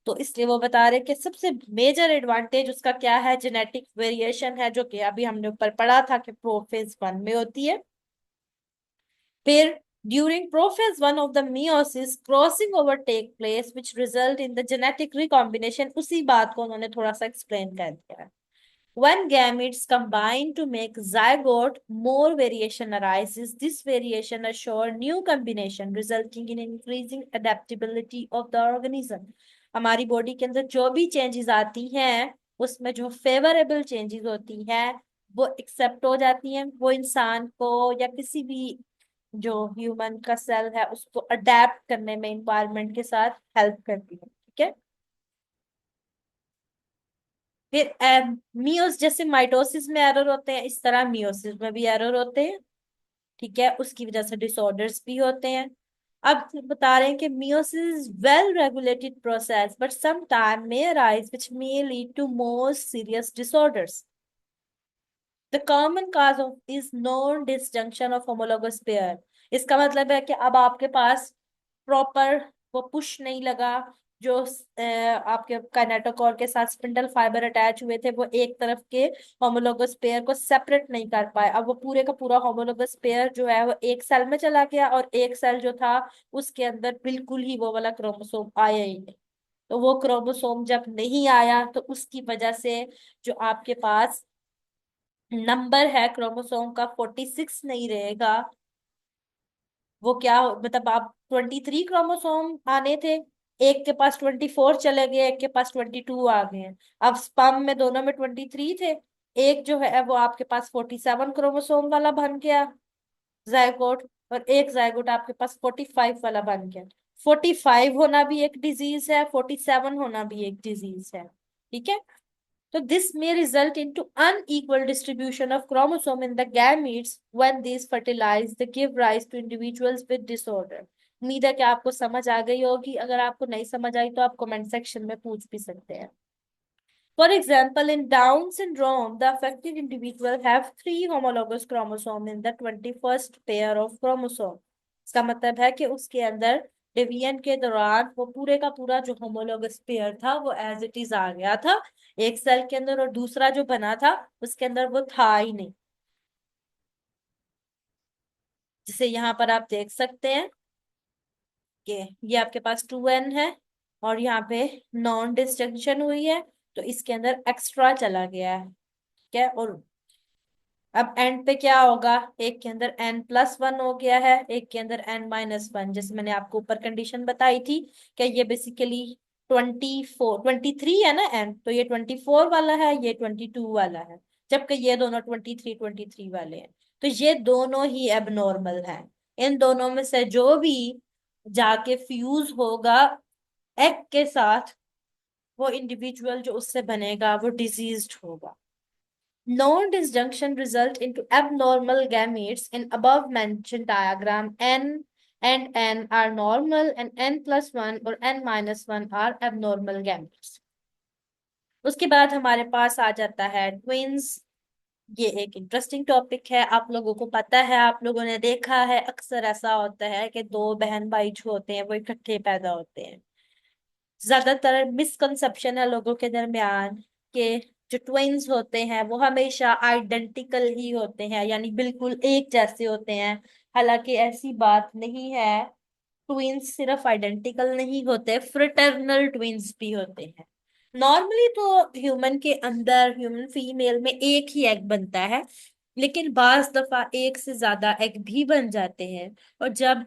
तो इसलिए वो बता रहे कि सबसे मेजर एडवांटेज उसका क्या है, जेनेटिक वेरिएशन है, जो कि अभी हमने ऊपर पढ़ा था कि प्रोफेज 1 में होती है। फिर during prophase 1 of the meiosis crossing over take place which result in the genetic recombination, उसी बात को उन्होंने थोड़ा सा एक्सप्लेन कर दिया है। When gametes combine to make zygote, more variation arises. This variation assure new combination, resulting in increasing adaptability of the organism. हमारी बॉडी के अंदर जो भी चेंजेस आती हैं उसमें जो फेवरेबल चेंजेस होती हैं वो एक्सेप्ट हो जाती हैं, वो इंसान को या किसी भी जो ह्यूमन का सेल है उसको अडेप्ट करने में इन्वायरमेंट के साथ हेल्प करती है। ठीक है। फिर मियोस जैसे माइटोसिस में एरर होते हैं, इस तरह मियोसिस में भी एरर होते हैं। ठीक है, उसकी वजह से डिसऑर्डर्स भी होते हैं। अब बता रहे हैं कि meiosis well regulated process but some time may arise which may lead to more serious disorders. The common cause of is non disjunction of homologous pair. इसका मतलब है कि अब आपके पास प्रॉपर वो पुश नहीं लगा, जो आपके काइनेटोकोर के साथ स्पिंडल फाइबर अटैच हुए थे वो एक तरफ के होमोलोगस पेयर को सेपरेट नहीं कर पाए। अब वो पूरे का पूरा होमोलोगस पेयर जो है वो एक सेल में चला गया, और एक सेल जो था उसके अंदर बिल्कुल ही वो वाला क्रोमोसोम आया ही नहीं। तो वो क्रोमोसोम जब नहीं आया तो उसकी वजह से जो आपके पास नंबर है क्रोमोसोम का 46 नहीं रहेगा। वो क्या मतलब आप 23 क्रोमोसोम आने थे, एक के पास 24 चले गए, एक के पास 22 आ गए हैं। अब स्पर्म में दोनों में 23 थे, एक जो है वो आपके पास 47 क्रोमोसोम वाला बन गया जायगोट, और एक जायगोट आपके पास 45 वाला बन गया। 45 होना भी एक डिजीज है, 47 होना भी एक डिजीज है। ठीक है। So this may result into unequal distribution of chromosome in the gametes when these fertilize, they give rise to individuals with disorder. उम्मीद है कि आपको समझ आ गई होगी, अगर आपको नहीं समझ आई तो आप कमेंट सेक्शन में पूछ भी सकते हैं। For example, in Down syndrome, the affected individual have three homologous chromosome in the 21st pair of chromosome. इसका मतलब है कि उसके अंदर डिवीजन के दौरान वो पूरे का पूरा जो होमोलोगस पेयर था वो एज इट इज आ गया था एक सेल के अंदर, और दूसरा जो बना था उसके अंदर वो था ही नहीं। जिसे यहाँ पर आप देख सकते हैं कि ये आपके पास 2n है और यहाँ पे नॉन डिस्जंक्शन हुई है, तो इसके अंदर एक्स्ट्रा चला गया है। ठीक है। और अब एंड पे क्या होगा, एक के अंदर n+1 हो गया है, एक के अंदर n-1, जैसे मैंने आपको ऊपर कंडीशन बताई थी कि ये बेसिकली 23 है ना एन, तो ये 24 वाला है, ये 22 वाला है, जबकि ये दोनों 23 वाले हैं। तो ये दोनों ही एबनॉर्मल हैं। इन दोनों में से जो भी जाके फ्यूज होगा एग के साथ, वो इंडिविजुअल जो उससे बनेगा वो डिजीज्ड होगा। Non-disjunction result into abnormal gametes in above mentioned diagram. N and N are normal and n+1 or n-1 are abnormal gametes. उसके बाद हमारे पास आ जाता है ट्विंस। ये एक इंटरेस्टिंग टॉपिक है, आप लोगों को पता है, आप लोगों ने देखा है अक्सर ऐसा होता है कि दो बहन भाई जो होते हैं वो इकट्ठे पैदा होते हैं। ज्यादातर मिसकंसेप्शन है लोगों के दरमियान कि जो ट्विन्स होते हैं वो हमेशा आइडेंटिकल ही होते हैं, यानी बिल्कुल एक जैसे होते हैं। हालांकि ऐसी बात नहीं है। ट्विन्स सिर्फ आइडेंटिकल नहीं होते, फ्रेटर्नल ट्विन्स भी होते हैं। नॉर्मली तो ह्यूमन के अंदर, ह्यूमन फीमेल में एक ही एग बनता है, लेकिन बाज दफा एक से ज्यादा एग भी बन जाते हैं। और जब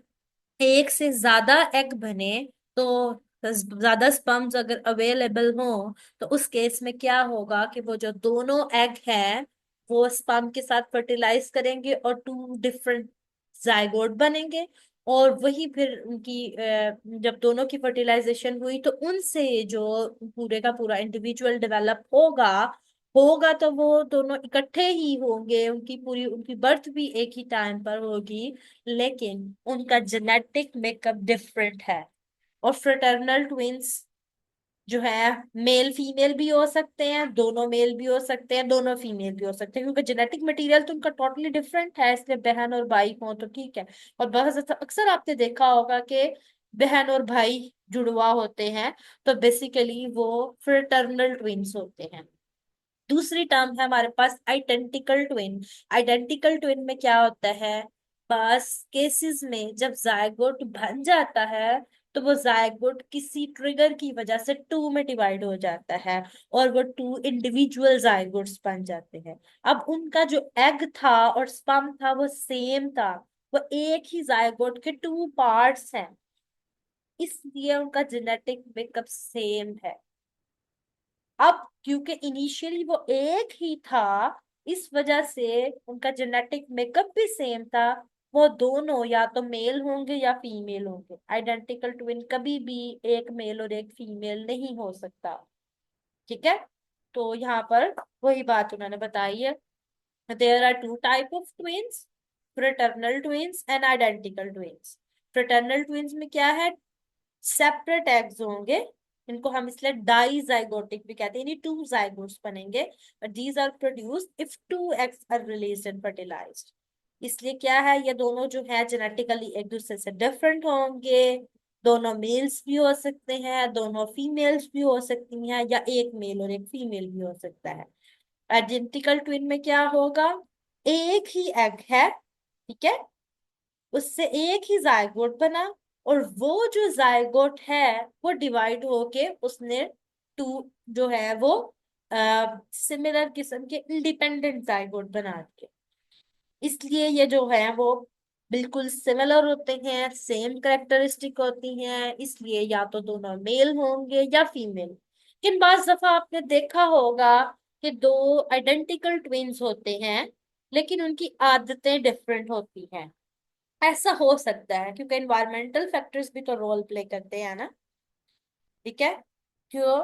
एक से ज्यादा एग बने, तो ज्यादा स्पर्म्स अगर अवेलेबल हो, तो उस केस में क्या होगा कि वो जो दोनों एग हैं वो स्पर्म के साथ फर्टिलाइज करेंगे और टू डिफरेंट जाइगोट बनेंगे। और वही फिर उनकी जब दोनों की फर्टिलाइजेशन हुई तो उनसे जो पूरे का पूरा इंडिविजुअल डेवलप होगा होगा तो वो दोनों इकट्ठे ही होंगे, उनकी पूरी उनकी बर्थ भी एक ही टाइम पर होगी, लेकिन उनका जेनेटिक मेकअप डिफरेंट है। और फ्रेटर्नल ट्विंस जो है मेल फीमेल भी हो सकते हैं, दोनों मेल भी हो सकते हैं, दोनों फीमेल भी हो सकते हैं, क्योंकि जेनेटिक मटेरियल तो उनका टोटली डिफरेंट है, इसलिए बहन और भाई हो तो ठीक है। और बहुत अक्सर आपने देखा होगा कि बहन और भाई जुड़वा होते हैं, तो बेसिकली वो फ्रेटर्नल ट्विंस होते हैं। दूसरी टर्म है हमारे पास आइडेंटिकल ट्विन। आइडेंटिकल ट्विन में क्या होता है, बस केसेस में जब जायगोट बन जाता है तो वो जायगोट किसी ट्रिगर की वजह से टू में डिवाइड हो जाता है, और वो टू इंडिविजुअल जायगोट्स बन जाते हैं। अब उनका जो एग था और स्पर्म था वो सेम था, वो एक ही जायगोट के टू पार्ट्स हैं, इसलिए उनका जेनेटिक मेकअप सेम है। अब क्योंकि इनिशियली वो एक ही था, इस वजह से उनका जेनेटिक मेकअप भी सेम था। वो दोनों या तो मेल होंगे या फीमेल होंगे। आइडेंटिकल ट्विन कभी भी एक मेल और एक फीमेल नहीं हो सकता। ठीक है, तो यहाँ पर वही बात उन्होंने बताई है। There are two type of twins, fraternal twins and identical twins. Fraternal twins में क्या है, सेपरेट एग्स होंगे, इनको हम इसलिए डाई जाइगोटिक भी कहते हैं, यानी टू जाइगोट्स बनेंगे। But these are produced if two eggs are released and fertilised. इसलिए क्या है, ये दोनों जो है जेनेटिकली एक दूसरे से डिफरेंट होंगे। दोनों मेल्स भी हो सकते हैं, दोनों फीमेल्स भी हो सकती हैं, या एक मेल और एक फीमेल भी हो सकता है। आइडेंटिकल ट्विन में क्या होगा, एक ही एग है, ठीक है, उससे एक ही जायगोट बना, और वो जो जायगोट है वो डिवाइड होके उसने टू जो है वो सिमिलर किस्म के इंडिपेंडेंट जायगोट बना दिए। इसलिए ये जो है वो बिल्कुल सिमिलर होते हैं, सेम करेक्टरिस्टिक होती हैं, इसलिए या तो दोनों मेल होंगे या फीमेल। लेकिन बाज दफा आपने देखा होगा कि दो आइडेंटिकल ट्विन्स होते हैं लेकिन उनकी आदतें डिफरेंट होती हैं। ऐसा हो सकता है क्योंकि एनवायरमेंटल फैक्टर्स भी तो रोल प्ले करते हैं ना। ठीक है, क्यों,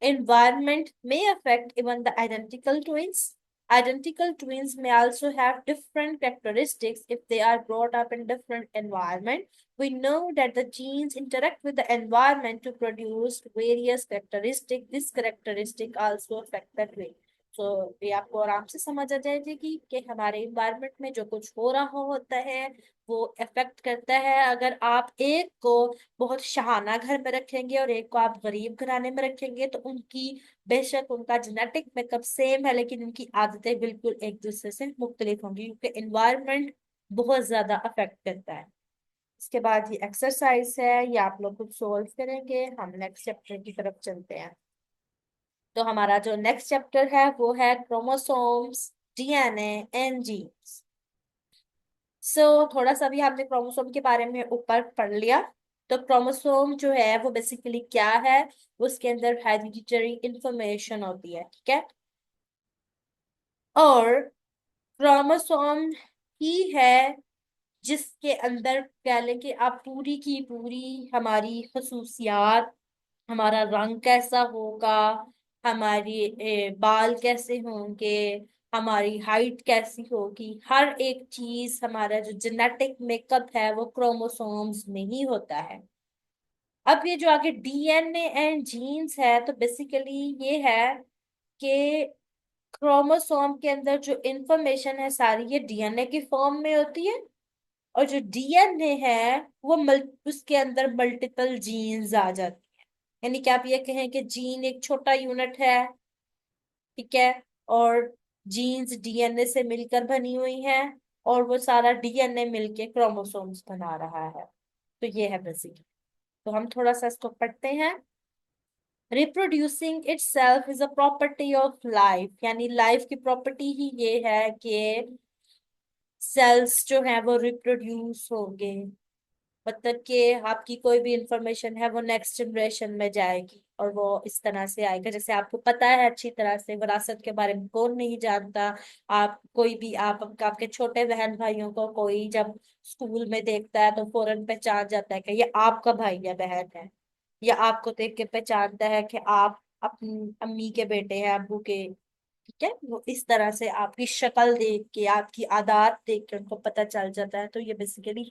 environment may affect even the identical twins. Identical twins may also have different characteristics if they are brought up in different environment. We know that the genes interact with the environment to produce various characteristics. This characteristic also affect the twin. तो ये आपको आराम से समझ आ जाएगी कि हमारे environment में जो कुछ हो रहा होता है वो इफेक्ट करता है। अगर आप एक को बहुत शहाना घर में रखेंगे और एक को आप गरीब घराने में रखेंगे, तो उनकी बेशक उनका जेनेटिक मेकअप सेम है लेकिन उनकी आदतें बिल्कुल एक दूसरे से मुख्तलिफ होंगी, क्योंकि एनवायरनमेंट बहुत ज्यादा अफेक्ट करता है। इसके बाद ये एक्सरसाइज है, ये आप लोग खुद सोल्व करेंगे, हम नेक्स्ट चैप्टर की तरफ चलते हैं। तो हमारा जो नेक्स्ट चैप्टर है वो है क्रोमोसोम्स। DNA and jeans. थोड़ा सा भी हमने क्रोमोसोम के बारे में ऊपर पढ़ लिया। तो क्रोमोसोम जो है वो बेसिकली क्या है, उसके अंदर हेरिडिटरी इंफॉर्मेशन होती है, ठीक है। और क्रोमोसोम ही है जिसके अंदर कह लें कि आप पूरी की पूरी हमारी खसूसियात, हमारा रंग कैसा होगा, हमारी बाल कैसे होंगे, हमारी हाइट कैसी होगी, हर एक चीज हमारा जो जेनेटिक मेकअप है वो क्रोमोसोम्स में ही होता है। अब ये जो आगे डीएनए एंड जीन्स है, तो बेसिकली ये है कि क्रोमोसोम के अंदर जो इंफॉर्मेशन है सारी ये डीएनए की फॉर्म में होती है। और जो डीएनए है वो उसके अंदर मल्टीपल जीन्स आ जाती है। यानी कि आप ये कहें कि जीन एक छोटा यूनिट है, ठीक है। और जीन्स डीएनए से मिलकर बनी हुई है, और वो सारा डीएनए मिलके क्रोमोसोम्स बना रहा है। तो ये है बेसिकली। तो हम थोड़ा सा इसको पढ़ते हैं। Reproducing it self is a property of life, यानी लाइफ की प्रॉपर्टी ही ये है कि सेल्स जो है वो रिप्रोड्यूस होंगे। मतलब कि आपकी कोई भी इंफॉर्मेशन है वो नेक्स्ट जनरेशन में जाएगी, और वो इस तरह से आएगा। जैसे आपको पता है अच्छी तरह से विरासत के बारे में कौन नहीं जानता। आप कोई भी आपके छोटे बहन भाइयों को कोई जब स्कूल में देखता है तो फौरन पहचान जाता है कि ये आपका भाई या बहन है, या आपको देख के पहचानता है कि आप अपनी अम्मी के बेटे हैं, अब्बू के। ठीक है, वो इस तरह से आपकी शक्ल देख के, आपकी आदत देख के उनको पता चल जाता है। तो ये बेसिकली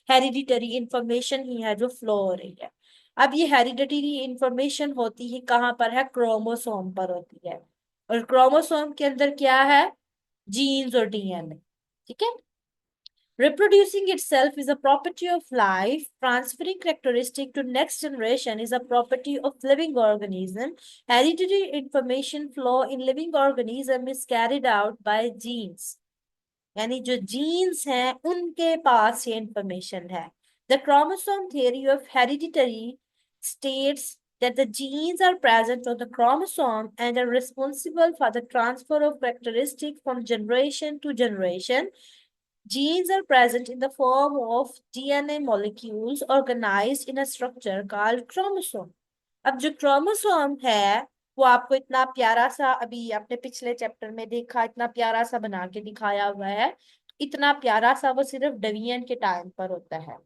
हेरिडिटरी इंफॉर्मेशन ही है जो फ्लो हो रही है। अब ये हेरिडिटरी इंफॉर्मेशन होती है कहाँ पर है, क्रोमोसोम पर होती है। और क्रोमोसोम के अंदर क्या है, जीन्स और डीएनए, ठीक है। Reproducing itself is a property of life. Transferring characteristic to next generation is a property of living organism. Hereditary information flow in living organism is carried out by genes. यानी जो jeans हैं उनके पास ये information है। The chromosome theory of hereditary states that the genes are present on the chromosome and are responsible for the transfer of characteristics from generation to generation. Genes are present in the form of DNA molecules organized in a structure called chromosome. अब जो chromosome है वो आपको इतना प्यारा सा, अभी आपने पिछले चैप्टर में देखा, इतना प्यारा सा बना के दिखाया हुआ है। इतना प्यारा सा वो सिर्फ डवियन के टाइम पर होता है।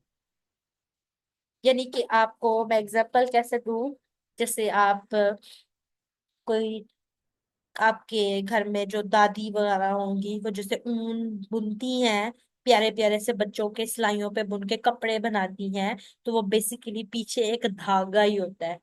यानी कि आपको मैं एग्जांपल कैसे दूं, जैसे आप कोई आपके घर में जो दादी वगैरह होंगी वो जैसे ऊन बुनती हैं, प्यारे प्यारे से बच्चों के सिलाइयों पे बुन के कपड़े बनाती हैं, तो वो बेसिकली पीछे एक धागा ही होता है।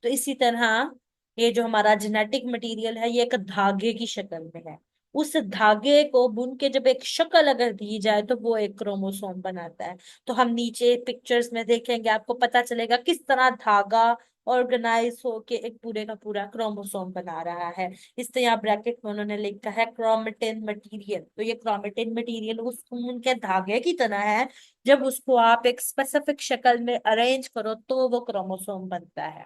तो इसी तरह ये जो हमारा जेनेटिक मटेरियल है ये एक धागे की शक्ल में है। उस धागे को बुन के जब एक शक्ल अगर दी जाए तो वो एक क्रोमोसोम बनाता है। तो हम नीचे पिक्चर्स में देखेंगे, आपको पता चलेगा किस तरह धागा ऑर्गेनाइज होके एक पूरे का पूरा क्रोमोसोम बना रहा है। इस तरह यहाँ ब्रैकेट में उन्होंने लिखा है क्रोमेटिन मटेरियल। तो ये क्रोमेटिन मटेरियल उस ऊन के धागे की तरह है, जब उसको आप एक स्पेसिफिक शक्ल में अरेंज करो तो वो क्रोमोसोम बनता है।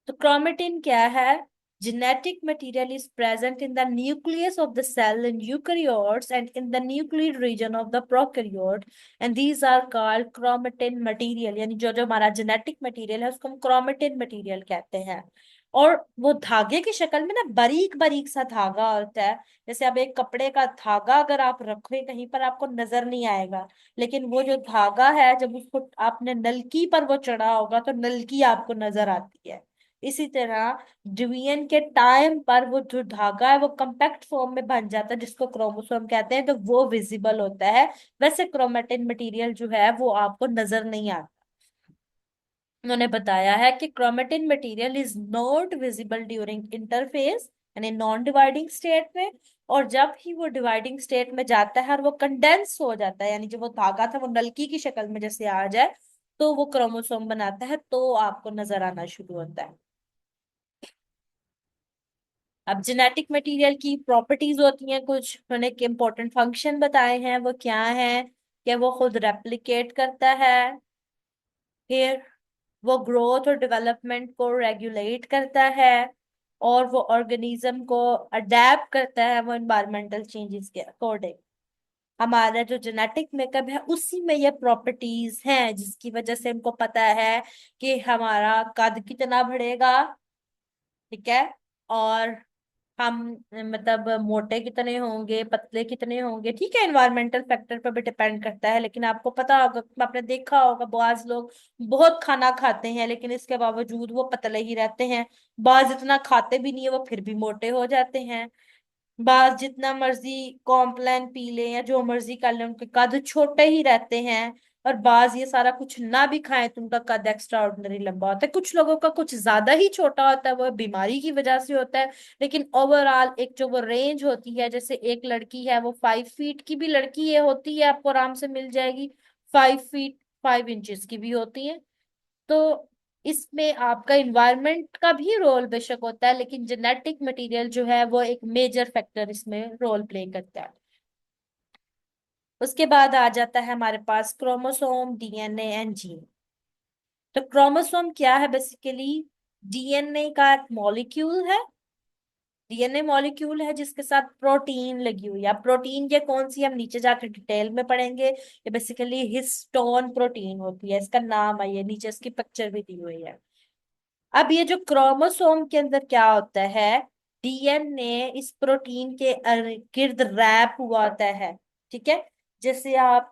तो क्रोमेटिन क्या है, genetic material is present in the nucleus of the cell in eukaryotes and in the nuclear region of the prokaryote, and these are called chromatin material। यानी जो जो हमारा जेनेटिक मटेरियल है उसको हम क्रोमेटिन मटेरियल कहते हैं। और वो धागे की शक्ल में ना बारीक बारीक सा धागा होता है। जैसे अब एक कपड़े का धागा अगर आप रखोगे कहीं पर आपको नजर नहीं आएगा, लेकिन वो जो धागा है जब उसको आपने नलकी पर वो चढ़ा होगा तो नलकी आपको नजर आती है। इसी तरह डिवीजन के टाइम पर वो जो धागा है वो कंपैक्ट फॉर्म में बन जाता है जिसको क्रोमोसोम कहते हैं, तो वो विजिबल होता है। वैसे क्रोमेटिन मटेरियल जो है वो आपको नजर नहीं आता। उन्होंने बताया है कि chromatin material is not visible during interface, यानी नॉन डिवाइडिंग स्टेट में। और जब ही वो डिवाइडिंग स्टेट में जाता है और वो कंडेंस हो जाता है, यानी जो वो धागा था वो नलकी की शक्ल में जैसे आ जाए, तो वो क्रोमोसोम बनाता है, तो आपको नजर आना शुरू होता है। अब जेनेटिक मटेरियल की प्रॉपर्टीज होती हैं कुछ, उन्होंने एक इम्पोर्टेंट फंक्शन बताए हैं, वो क्या है कि वो खुद रेप्लिकेट करता है, फिर वो ग्रोथ और डेवलपमेंट को रेगुलेट करता है, और वो ऑर्गेनिज्म को अडेप्ट करता है वो इन्वायरमेंटल चेंजेस के अकॉर्डिंग। हमारा जो जेनेटिक मेकअप है उसी में ये प्रॉपर्टीज हैं जिसकी वजह से हमको पता है कि हमारा कद कितना बढ़ेगा, ठीक है, और हम मतलब मोटे कितने होंगे, पतले कितने होंगे, ठीक है, एनवायरमेंटल फैक्टर पर भी डिपेंड करता है। लेकिन आपको पता होगा, आपने देखा होगा, बाज लोग बहुत खाना खाते हैं लेकिन इसके बावजूद वो पतले ही रहते हैं। बाज इतना खाते भी नहीं है, वो फिर भी मोटे हो जाते हैं। बाज जितना मर्जी कॉम्प्लान पी ले या जो मर्जी कर ले, उनके कद छोटे ही रहते हैं। और बाज ये सारा कुछ ना भी खाएं तो उनका कद एक्स्ट्रा ऑर्डिनरी लंबा होता है। कुछ लोगों का कुछ ज्यादा ही छोटा होता है, वो बीमारी की वजह से होता है। लेकिन ओवरऑल एक जो वो रेंज होती है, जैसे एक लड़की है वो 5 फीट की भी लड़की है होती है, आपको आराम से मिल जाएगी। 5 फीट 5 इंचेस की भी होती है। तो इसमें आपका इन्वायरमेंट का भी रोल बेशक होता है, लेकिन जेनेटिक मटेरियल जो है वो एक मेजर फैक्टर इसमें रोल प्ले करता है। उसके बाद आ जाता है हमारे पास क्रोमोसोम, डीएनए एंड जीन। तो क्रोमोसोम क्या है? बेसिकली डीएनए का एक मॉलिक्यूल है। डीएनए मॉलिक्यूल है जिसके साथ प्रोटीन लगी हुई है। अब प्रोटीन ये कौन सी, हम नीचे जाकर डिटेल में पढ़ेंगे। ये बेसिकली हिस्टोन प्रोटीन होती है, इसका नाम है, ये नीचे इसकी पिक्चर भी दी हुई है। अब ये जो क्रोमोसोम के अंदर क्या होता है, डीएनए इस प्रोटीन के गिर्द रैप हुआ होता है, ठीक है। जैसे आप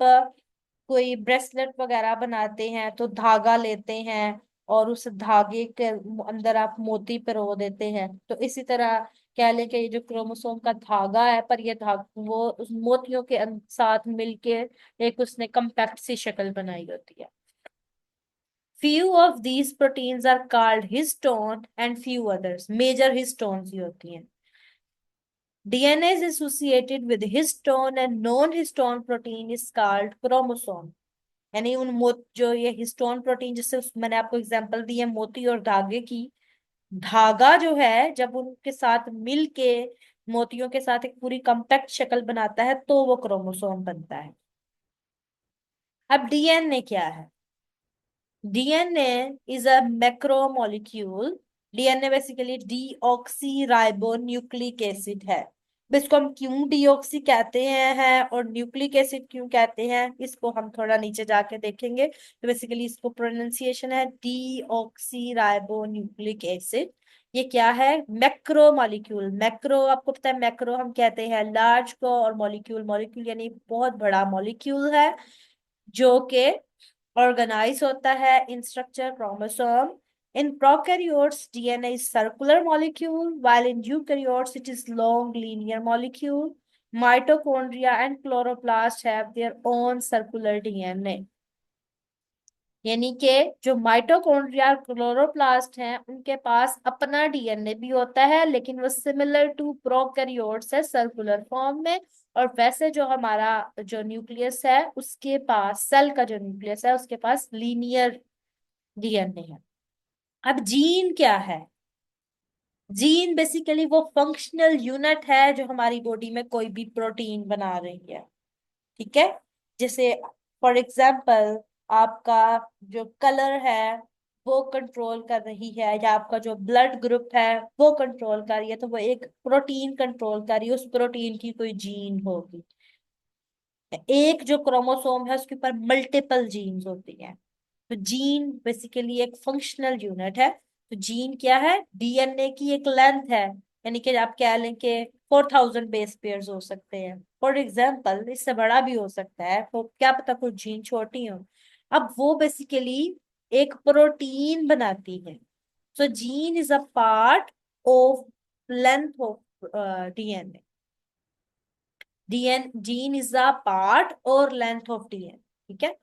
कोई ब्रेसलेट वगैरह बनाते हैं तो धागा लेते हैं और उस धागे के अंदर आप मोती पिरो देते हैं, तो इसी तरह कह लें कि ये जो क्रोमोसोम का धागा है, पर ये धागा वो उस मोतियों के साथ मिलके एक उसने कम्पैक्ट सी शक्ल बनाई होती है। Few of these proteins are called histone and few others. Major histones ही होती हैं। DNA is associated with histone and non-histone protein is called chromosome। यानी जो ये हिस्टोन प्रोटीन, जिससे मैंने आपको एग्जांपल दी है मोती और धागे की, धागा जो है जब उनके साथ मिलके मोतियों के साथ एक पूरी कॉम्पैक्ट शक्ल बनाता है तो वो क्रोमोसोम बनता है। अब डीएनए क्या है? DNA is a macromolecule। DNA basically deoxy ribo nucleic acid है। अब इसको हम क्यों डीऑक्सी कहते हैं और न्यूक्लिक एसिड क्यों कहते हैं, इसको हम थोड़ा नीचे जाके देखेंगे। तो बेसिकली इसको प्रोनाउंसिएशन है डीऑक्सी राइबो न्यूक्लिक एसिड। ये क्या है? Macro molecule. मैक्रो आपको पता है, मैक्रो हम कहते हैं लार्ज को, और मॉलिक्यूल, मॉलिक्यूल यानी बहुत बड़ा मॉलिक्यूल है जो कि organize होता है in structure chromosome। In prokaryotes, DNA is circular molecule, while in eukaryotes it is long linear molecule। Mitochondria and chloroplast have their own circular DNA। यानी कि जो माइटोकॉन्ड्रिया और क्लोरोप्लास्ट हैं उनके पास अपना डीएनए भी होता है, लेकिन वो सिमिलर टू प्रोकैरियोट्स है, सर्कुलर फॉर्म में। और वैसे जो हमारा जो न्यूक्लियस है उसके पास, सेल का जो न्यूक्लियस है उसके पास लीनियर डीएनए है। अब जीन क्या है? जीन बेसिकली वो फंक्शनल यूनिट है जो हमारी बॉडी में कोई भी प्रोटीन बना रही है, ठीक है। जैसे फॉर एग्जाम्पल आपका जो कलर है वो कंट्रोल कर रही है, या आपका जो ब्लड ग्रुप है वो कंट्रोल कर रही है, तो वो एक प्रोटीन कंट्रोल कर रही है, उस प्रोटीन की कोई जीन होगी। एक जो क्रोमोसोम है उसके ऊपर मल्टीपल जीन्स होती हैं। तो जीन बेसिकली एक फंक्शनल यूनिट है। तो जीन क्या है? डीएनए की एक लेंथ है, यानी कि आप कह लें कि 4000 बेस पेयर्स हो सकते हैं फॉर एग्जाम्पल, इससे बड़ा भी हो सकता है, तो क्या पता कुछ जीन छोटी हो। अब वो बेसिकली एक प्रोटीन बनाती है। So gene is a part of length of DNA. DN gene is a part और लेंथ ऑफ डीएनए, ठीक है।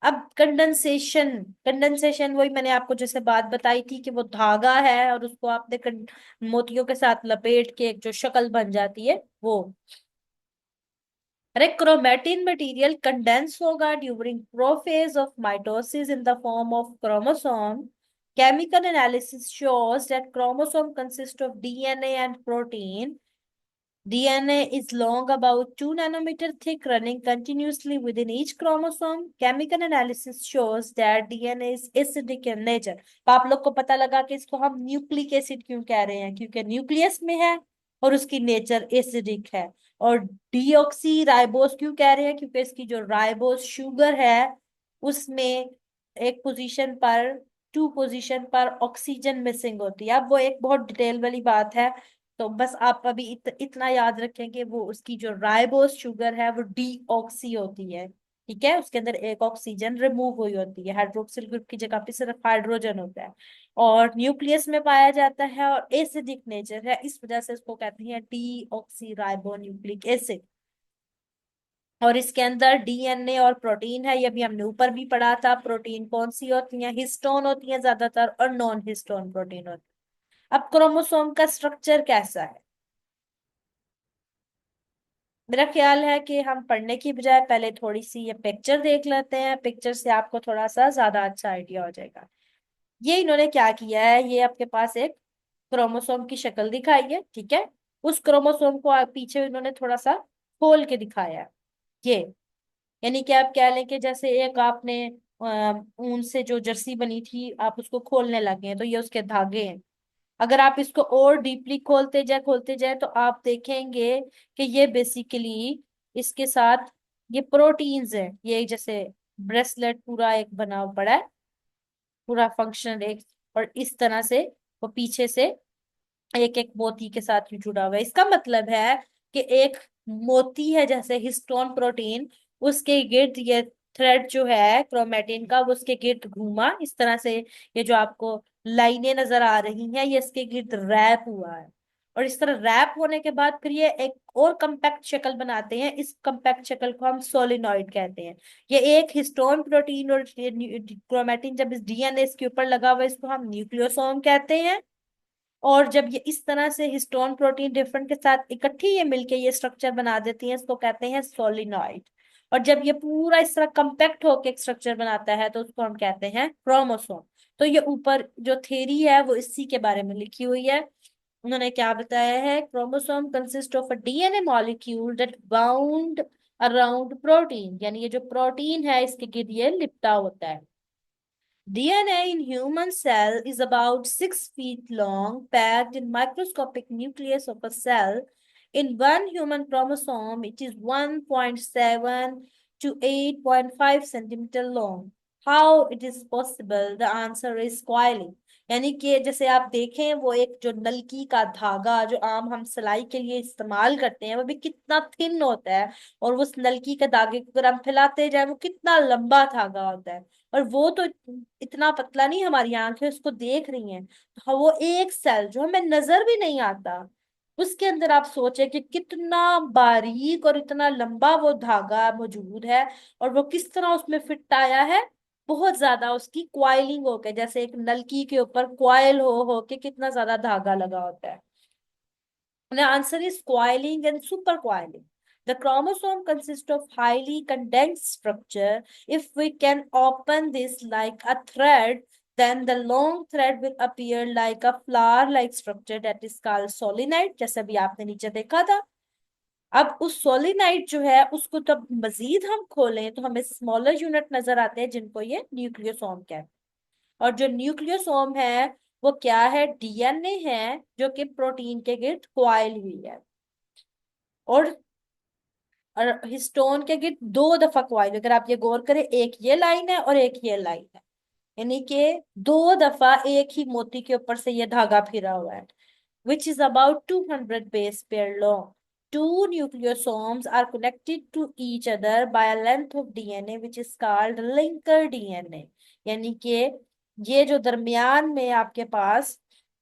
अब कंडेंसेशन, कंडेंसेशन वही मैंने आपको जैसे बात बताई थी कि वो धागा है और उसको आपने मोतियों के साथ लपेट के एक जो शक्ल बन जाती है वो। अरे क्रोमेटिन मटेरियल कंडेंस होगा during prophase of mitosis in the form of chromosome. Chemical analysis shows that chromosome consist of DNA and protein। DNA is long, about 2 nanometer thick, running continuously within each chromosome. Chemical analysis shows that DNA is acidic in nature. तो आप लोग को पता लगा कि इसको हम nucleic acid क्यों कह रहे हैं, क्योंकि न्यूक्लियस में है और उसकी नेचर एसिडिक है। और डीऑक्सी राइबोस क्यों कह रहे हैं, क्योंकि इसकी जो राइबोस शुगर है उसमें एक पोजीशन पर, टू पोजीशन पर ऑक्सीजन मिसिंग होती है। अब वो एक बहुत डिटेल वाली बात है, तो बस आप अभी इतना याद रखें कि वो उसकी जो राइबोस शुगर है वो डीऑक्सी होती है। ठीक है, उसके अंदर एक ऑक्सीजन रिमूव हुई होती है, हाइड्रोक्सिल ग्रुप की जगह पे सिर्फ हाइड्रोजन होता है, और न्यूक्लियस में पाया जाता है और एसिडिक नेचर है, इस वजह से इसको कहते हैं डीऑक्सी राइबो न्यूक्लिक एसिड। और इसके अंदर डीएनए और प्रोटीन है, ये भी हमने ऊपर भी पढ़ा था। प्रोटीन कौन सी होती है, हिस्टोन होती है ज्यादातर, और नॉन हिस्टोन प्रोटीन होती है। अब क्रोमोसोम का स्ट्रक्चर कैसा है, मेरा ख्याल है कि हम पढ़ने की बजाय पहले थोड़ी सी ये पिक्चर देख लेते हैं, पिक्चर से आपको थोड़ा सा ज्यादा अच्छा आइडिया हो जाएगा। ये इन्होंने क्या किया है, ये आपके पास एक क्रोमोसोम की शक्ल दिखाई है, ठीक है। उस क्रोमोसोम को पीछे इन्होंने थोड़ा सा खोल के दिखाया है। ये यानी कि आप कह लें कि जैसे एक आपने ऊन से जो जर्सी बनी थी आप उसको खोलने लगे हैं, तो ये उसके धागे हैं। अगर आप इसको और डीपली खोलते जाए तो आप देखेंगे कि ये बेसिकली इसके साथ ये प्रोटीन्स है, ये जैसे ब्रेसलेट पूरा एक बना पड़ा है, पूरा फंक्शन एक, और इस तरह से वो पीछे से एक एक मोती के साथ ही जुड़ा हुआ है। इसका मतलब है कि एक मोती है जैसे हिस्टोन प्रोटीन, उसके गिर्द ये थ्रेड जो है क्रोमेटिन का वो उसके गिर्द घूमा इस तरह से। ये जो आपको लाइनें नजर आ रही हैं ये इसके गिर्द रैप हुआ है, और इस तरह रैप होने के बाद फिर ये एक और कंपैक्ट शक्ल बनाते हैं। इस कंपैक्ट शक्ल को हम सोलिनॉइड कहते हैं। ये एक हिस्टोन प्रोटीन और क्रोमेटिन जब इस डीएनए इसके ऊपर लगा हुआ है इसको हम न्यूक्लियोसोम कहते हैं। और जब ये इस तरह से हिस्टोन प्रोटीन डिफरेंट के साथ इकट्ठी ये मिलके ये स्ट्रक्चर बना देती हैं, इसको कहते हैं सोलिनॉइड। और जब ये पूरा इस तरह कंपैक्ट होकर एक स्ट्रक्चर बनाता है तो उसको हम कहते हैं क्रोमोसोम। तो ये ऊपर जो थ्योरी है वो इसी के बारे में लिखी हुई है। उन्होंने क्या बताया है, chromosome consist of a DNA molecule that bound around protein, यानी ये जो प्रोटीन है इसके गिर्द ये लिपटा होता है। DNA in human cell is about 6 feet long, packed in microscopic nucleus of a cell. In one human chromosome, it is 1.7 to 8.5 centimeter long. How it is possible? The answer is coiling. यानी कि जैसे आप देखें वो एक जो नलकी का धागा जो आम हम सिलाई के लिए इस्तेमाल करते हैं वो भी कितना थिन होता है, और उस नलकी के धागे को अगर हम फैलाते जाए वो कितना लंबा धागा होता है। और वो तो इतना पतला नहीं, हमारी आंखें उसको देख रही हैं, तो वो एक सेल जो हमें नजर भी नहीं आता उसके अंदर आप सोचे कि कितना बारीक और इतना लंबा वो धागा मौजूद है, और वो किस तरह उसमें फिट आया है। बहुत ज्यादा उसकी क्वाइलिंग होके, जैसे एक नलकी के ऊपर क्वाइल हो के कितना ज्यादा धागा लगा होता है। The answer is coiling and supercoiling. The chromosome consists of highly condensed structure. If we can open this like a thread, then the long thread will appear like a flower-like structure that is called solenoid, जैसे भी आपने नीचे देखा था। अब उस solenoid जो है उसको जब मजीद हम खोलें तो हमें स्मॉलर यूनिट नजर आते हैं जिनको ये न्यूक्लियोसोम कहते हैं। और जो न्यूक्लियोसोम है वो क्या है, डीएनए है जो कि प्रोटीन के गिर्द कॉइल हुई है। और हिस्टोन के गिर्द दो दफा कॉइल, अगर आप ये गौर करें एक ये लाइन है और एक ये लाइन है, यानी कि दो दफा एक ही मोती के ऊपर से ये धागा फिरा हुआ है। Which is about 200 base pair long. Two nucleosomes are connected to each other by a length of DNA which is called linker DNA. यानी कि ये जो दरमियान में आपके पास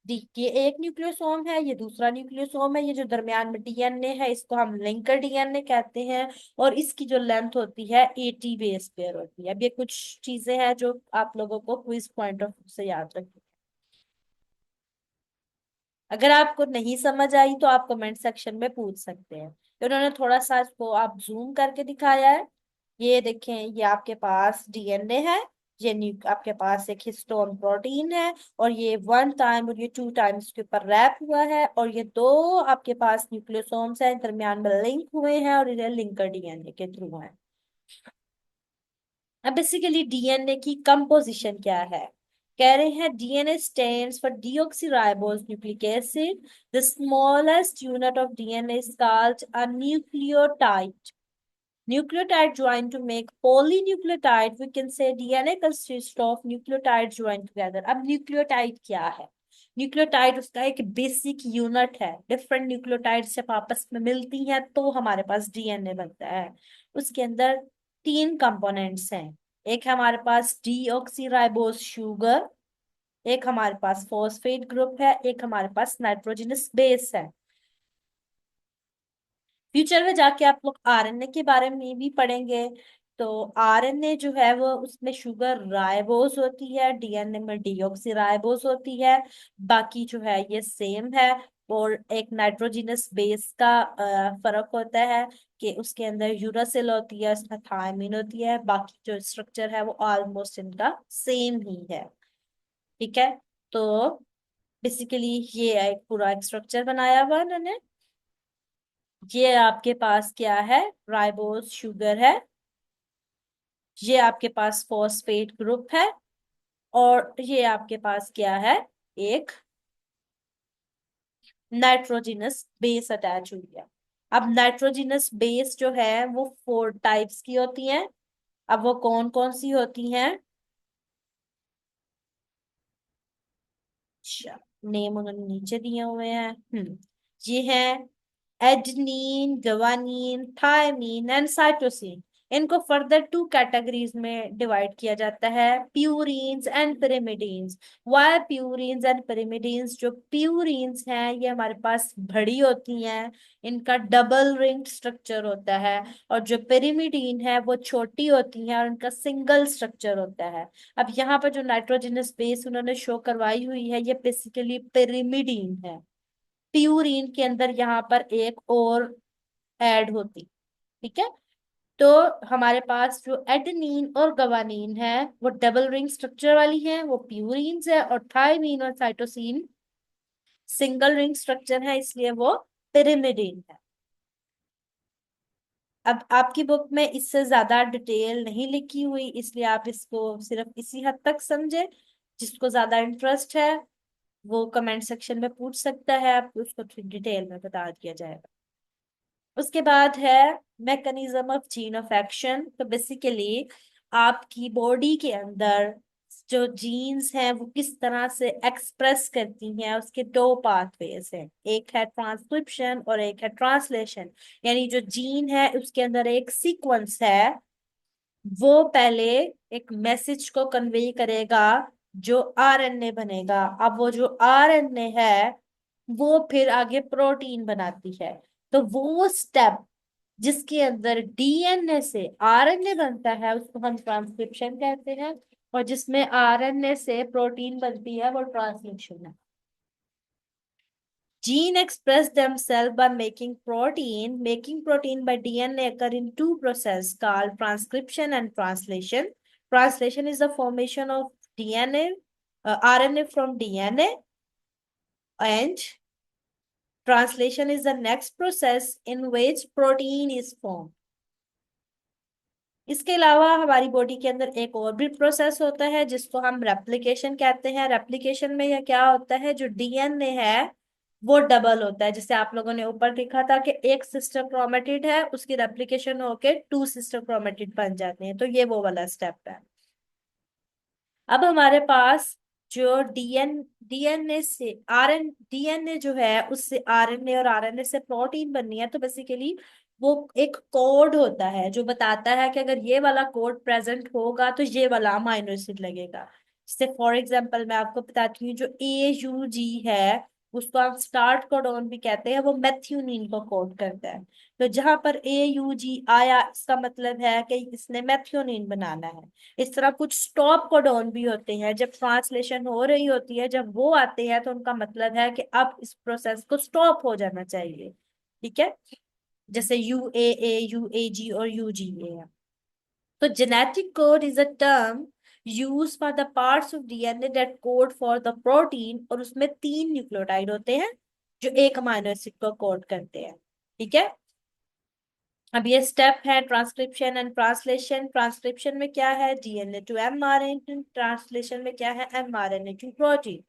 ये एक न्यूक्लियोसोम है, ये दूसरा न्यूक्लियोसोम है, ये जो दरमियान में डीएनए है इसको हम लिंकर डीएनए कहते हैं। और इसकी जो लेंथ होती है 80 बेस पेयर होती है। अब ये कुछ चीजें हैं जो आप लोगों को क्विज पॉइंट ऑफ व्यू से याद रखनी। अगर आपको नहीं समझ आई तो आप कमेंट सेक्शन में पूछ सकते हैं। तो उन्होंने थोड़ा सा इसको आप जूम करके दिखाया है। ये देखें, ये आपके पास डीएनए है, आपके पास एक हिस्टोन प्रोटीन है, और ये 1 टाइम और ये 2 टाइम्स के ऊपर रैप हुआ है, और ये दो आपके पास न्यूक्लियोसोम्स हैं, दरमियान में लिंक हुए हैं, और इन्हें लिंकर डीएनए के थ्रू है। अब बेसिकली डीएनए की कंपोजिशन क्या है? कह रहे हैं DNA stands for deoxyribose nucleic acid. The smallest unit of DNA is called a nucleotide. Nucleotide join to make polynucleotide. We can say DNA consists of nucleotides joined together. अब nucleotide क्या है? Nucleotide उसका एक basic unit है। Different nucleotide जब आपस में मिलती हैं तो हमारे पास डीएनए बनता है। उसके अंदर 3 कंपोनेंट्स हैं। एक है हमारे पास डीऑक्सीराइबोज शुगर, एक हमारे पास फॉस्फेट ग्रुप है, एक हमारे पास नाइट्रोजनस बेस है। फ्यूचर में जाके आप लोग आरएनए के बारे में भी पढ़ेंगे। तो आरएनए जो है वो उसमें शुगर राइबोस होती है, डीएनए में डीऑक्सी राइबोस होती है। बाकी जो है ये सेम है। और एक नाइट्रोजनस बेस का फर्क होता है कि उसके अंदर यूरासिल होती है, उसमें थायमिन होती है। बाकी जो स्ट्रक्चर है वो ऑलमोस्ट इनका सेम ही है। ठीक है। तो बेसिकली ये एक पूरा एक स्ट्रक्चर बनाया हुआ है उन्होंने। ये आपके पास क्या है? राइबोस शुगर है। ये आपके पास फॉस्फेट ग्रुप है। और ये आपके पास क्या है? एक नाइट्रोजनस बेस अटैच हुई है। अब नाइट्रोजनस बेस जो है वो 4 टाइप्स की होती हैं। अब वो कौन कौन सी होती हैं? अच्छा, नेम उन्होंने नीचे दिए हुए हैं। ये है adenine, guanine, thymine and cytosine. इनको फर्दर 2 कैटेगरीज में डिवाइड किया जाता है, purines and pyrimidines. Why purines and pyrimidines? जो प्यूरिन्स हैं ये हमारे पास बड़ी होती हैं, इनका डबल रिंग स्ट्रक्चर होता है। और जो पिरिमिडीन है वो छोटी होती है और इनका सिंगल स्ट्रक्चर होता है। अब यहाँ पर जो नाइट्रोजनस बेस उन्होंने शो करवाई हुई है ये बेसिकली पिरिमिडीन है। प्यूरिन के अंदर यहाँ पर एक और ऐड होती। ठीक है। तो हमारे पास जो एडेनिन और गवानीन है वो डबल रिंग स्ट्रक्चर वाली है, वो प्यूरिन्स है। और थायमीन और साइटोसिन सिंगल रिंग स्ट्रक्चर है, इसलिए वो पिरिमिडीन है। अब आपकी बुक में इससे ज्यादा डिटेल नहीं लिखी हुई, इसलिए आप इसको सिर्फ इसी हद तक समझे। जिसको ज्यादा इंटरेस्ट है वो कमेंट सेक्शन में पूछ सकता है, आपको उसको डिटेल में बता दिया जाएगा। उसके बाद है mechanism of gene of action. तो बेसिकली आपकी बॉडी के अंदर जो जीन्स हैं वो किस तरह से एक्सप्रेस करती हैं, उसके 2 पाथवेज हैं। एक है ट्रांसक्रिप्शन और एक है ट्रांसलेशन। यानी जो जीन है उसके अंदर एक सीक्वेंस है, वो पहले एक मैसेज को कन्वे करेगा जो आरएनए बनेगा। अब वो जो आरएनए है वो फिर आगे प्रोटीन बनाती है। तो वो स्टेप जिसके अंदर डीएनए से आरएनए बनता है उसको हम ट्रांसक्रिप्शन कहते हैं, और जिसमें आरएनए से प्रोटीन बनती है वो ट्रांसलेशन है। Gene express themselves by making protein. Making protein by DNA occur in 2 processes called transcription and translation. Translation is the formation of DNA, RNA from DNA, and translation is the next process in which protein is formed. इसके अलावा हमारी body के अंदर एक और भी process होता है जिसको हम रेप्लिकेशन कहते हैं। रेप्लिकेशन में यह क्या होता है, जो डीएनए है वो डबल होता है। जैसे आप लोगों ने ऊपर देखा था कि एक सिस्टर क्रोमेटिड है, उसकी रेप्लिकेशन होके 2 सिस्टर क्रोमेटिड बन जाते हैं। तो ये वो वाला स्टेप है। अब हमारे पास जो डीएनए से डीएनए जो है उससे आरएनए और आरएनए से प्रोटीन बननी है। तो बेसिकली वो एक कोड होता है जो बताता है कि अगर ये वाला कोड प्रेजेंट होगा तो ये वाला अमाइनो एसिड लगेगा। जैसे फॉर एग्जांपल मैं आपको बताती हूँ, जो AUG है उसको आप स्टार्ट कोडॉन भी कहते हैं, वो मेथियोनिन को कोड करता है। तो जहां पर AUG आया इसका मतलब है कि इसने मेथियोनिन बनाना है। इस तरह कुछ स्टॉप कोडॉन भी होते हैं, जब ट्रांसलेशन हो रही होती है जब वो आते हैं तो उनका मतलब है कि अब इस प्रोसेस को स्टॉप हो जाना चाहिए। ठीक है। जैसे UAA, UAG और UGA है। तो genetic code is a term use for the parts of DNA that code for the protein, और उसमें 3 न्यूक्लियोटाइड होते हैं जो एक अमीनो एसिड को कोड करते हैं। ठीक है। अब ये स्टेप है ट्रांसक्रिप्शन एंड ट्रांसलेशन। ट्रांसक्रिप्शन में क्या है, डीएनए टू एमआरएनए, ट्रांसलेशन में क्या है, एमआरएनए टू प्रोटीन।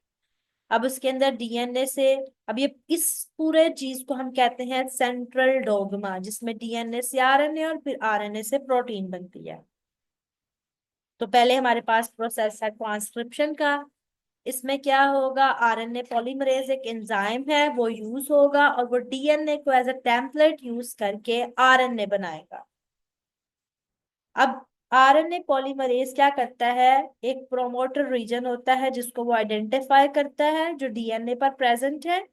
अब उसके अंदर डीएनए से, अब ये इस पूरे चीज को हम कहते हैं सेंट्रल डोग्मा, जिसमें डीएनए से आरएनए और फिर आरएनए से प्रोटीन बनती है। तो पहले हमारे पास प्रोसेस है ट्रांसक्रिप्शन का। इसमें क्या होगा, आरएनए पॉलीमरेज एक एंजाइम है, वो यूज होगा और वो डीएनए को एज अ टेम्पलेट यूज करके आरएनए बनाएगा। अब आरएनए पॉलीमरेज क्या करता है, एक प्रोमोटर रीजन होता है जिसको वो आइडेंटिफाई करता है जो डीएनए पर प्रेजेंट है,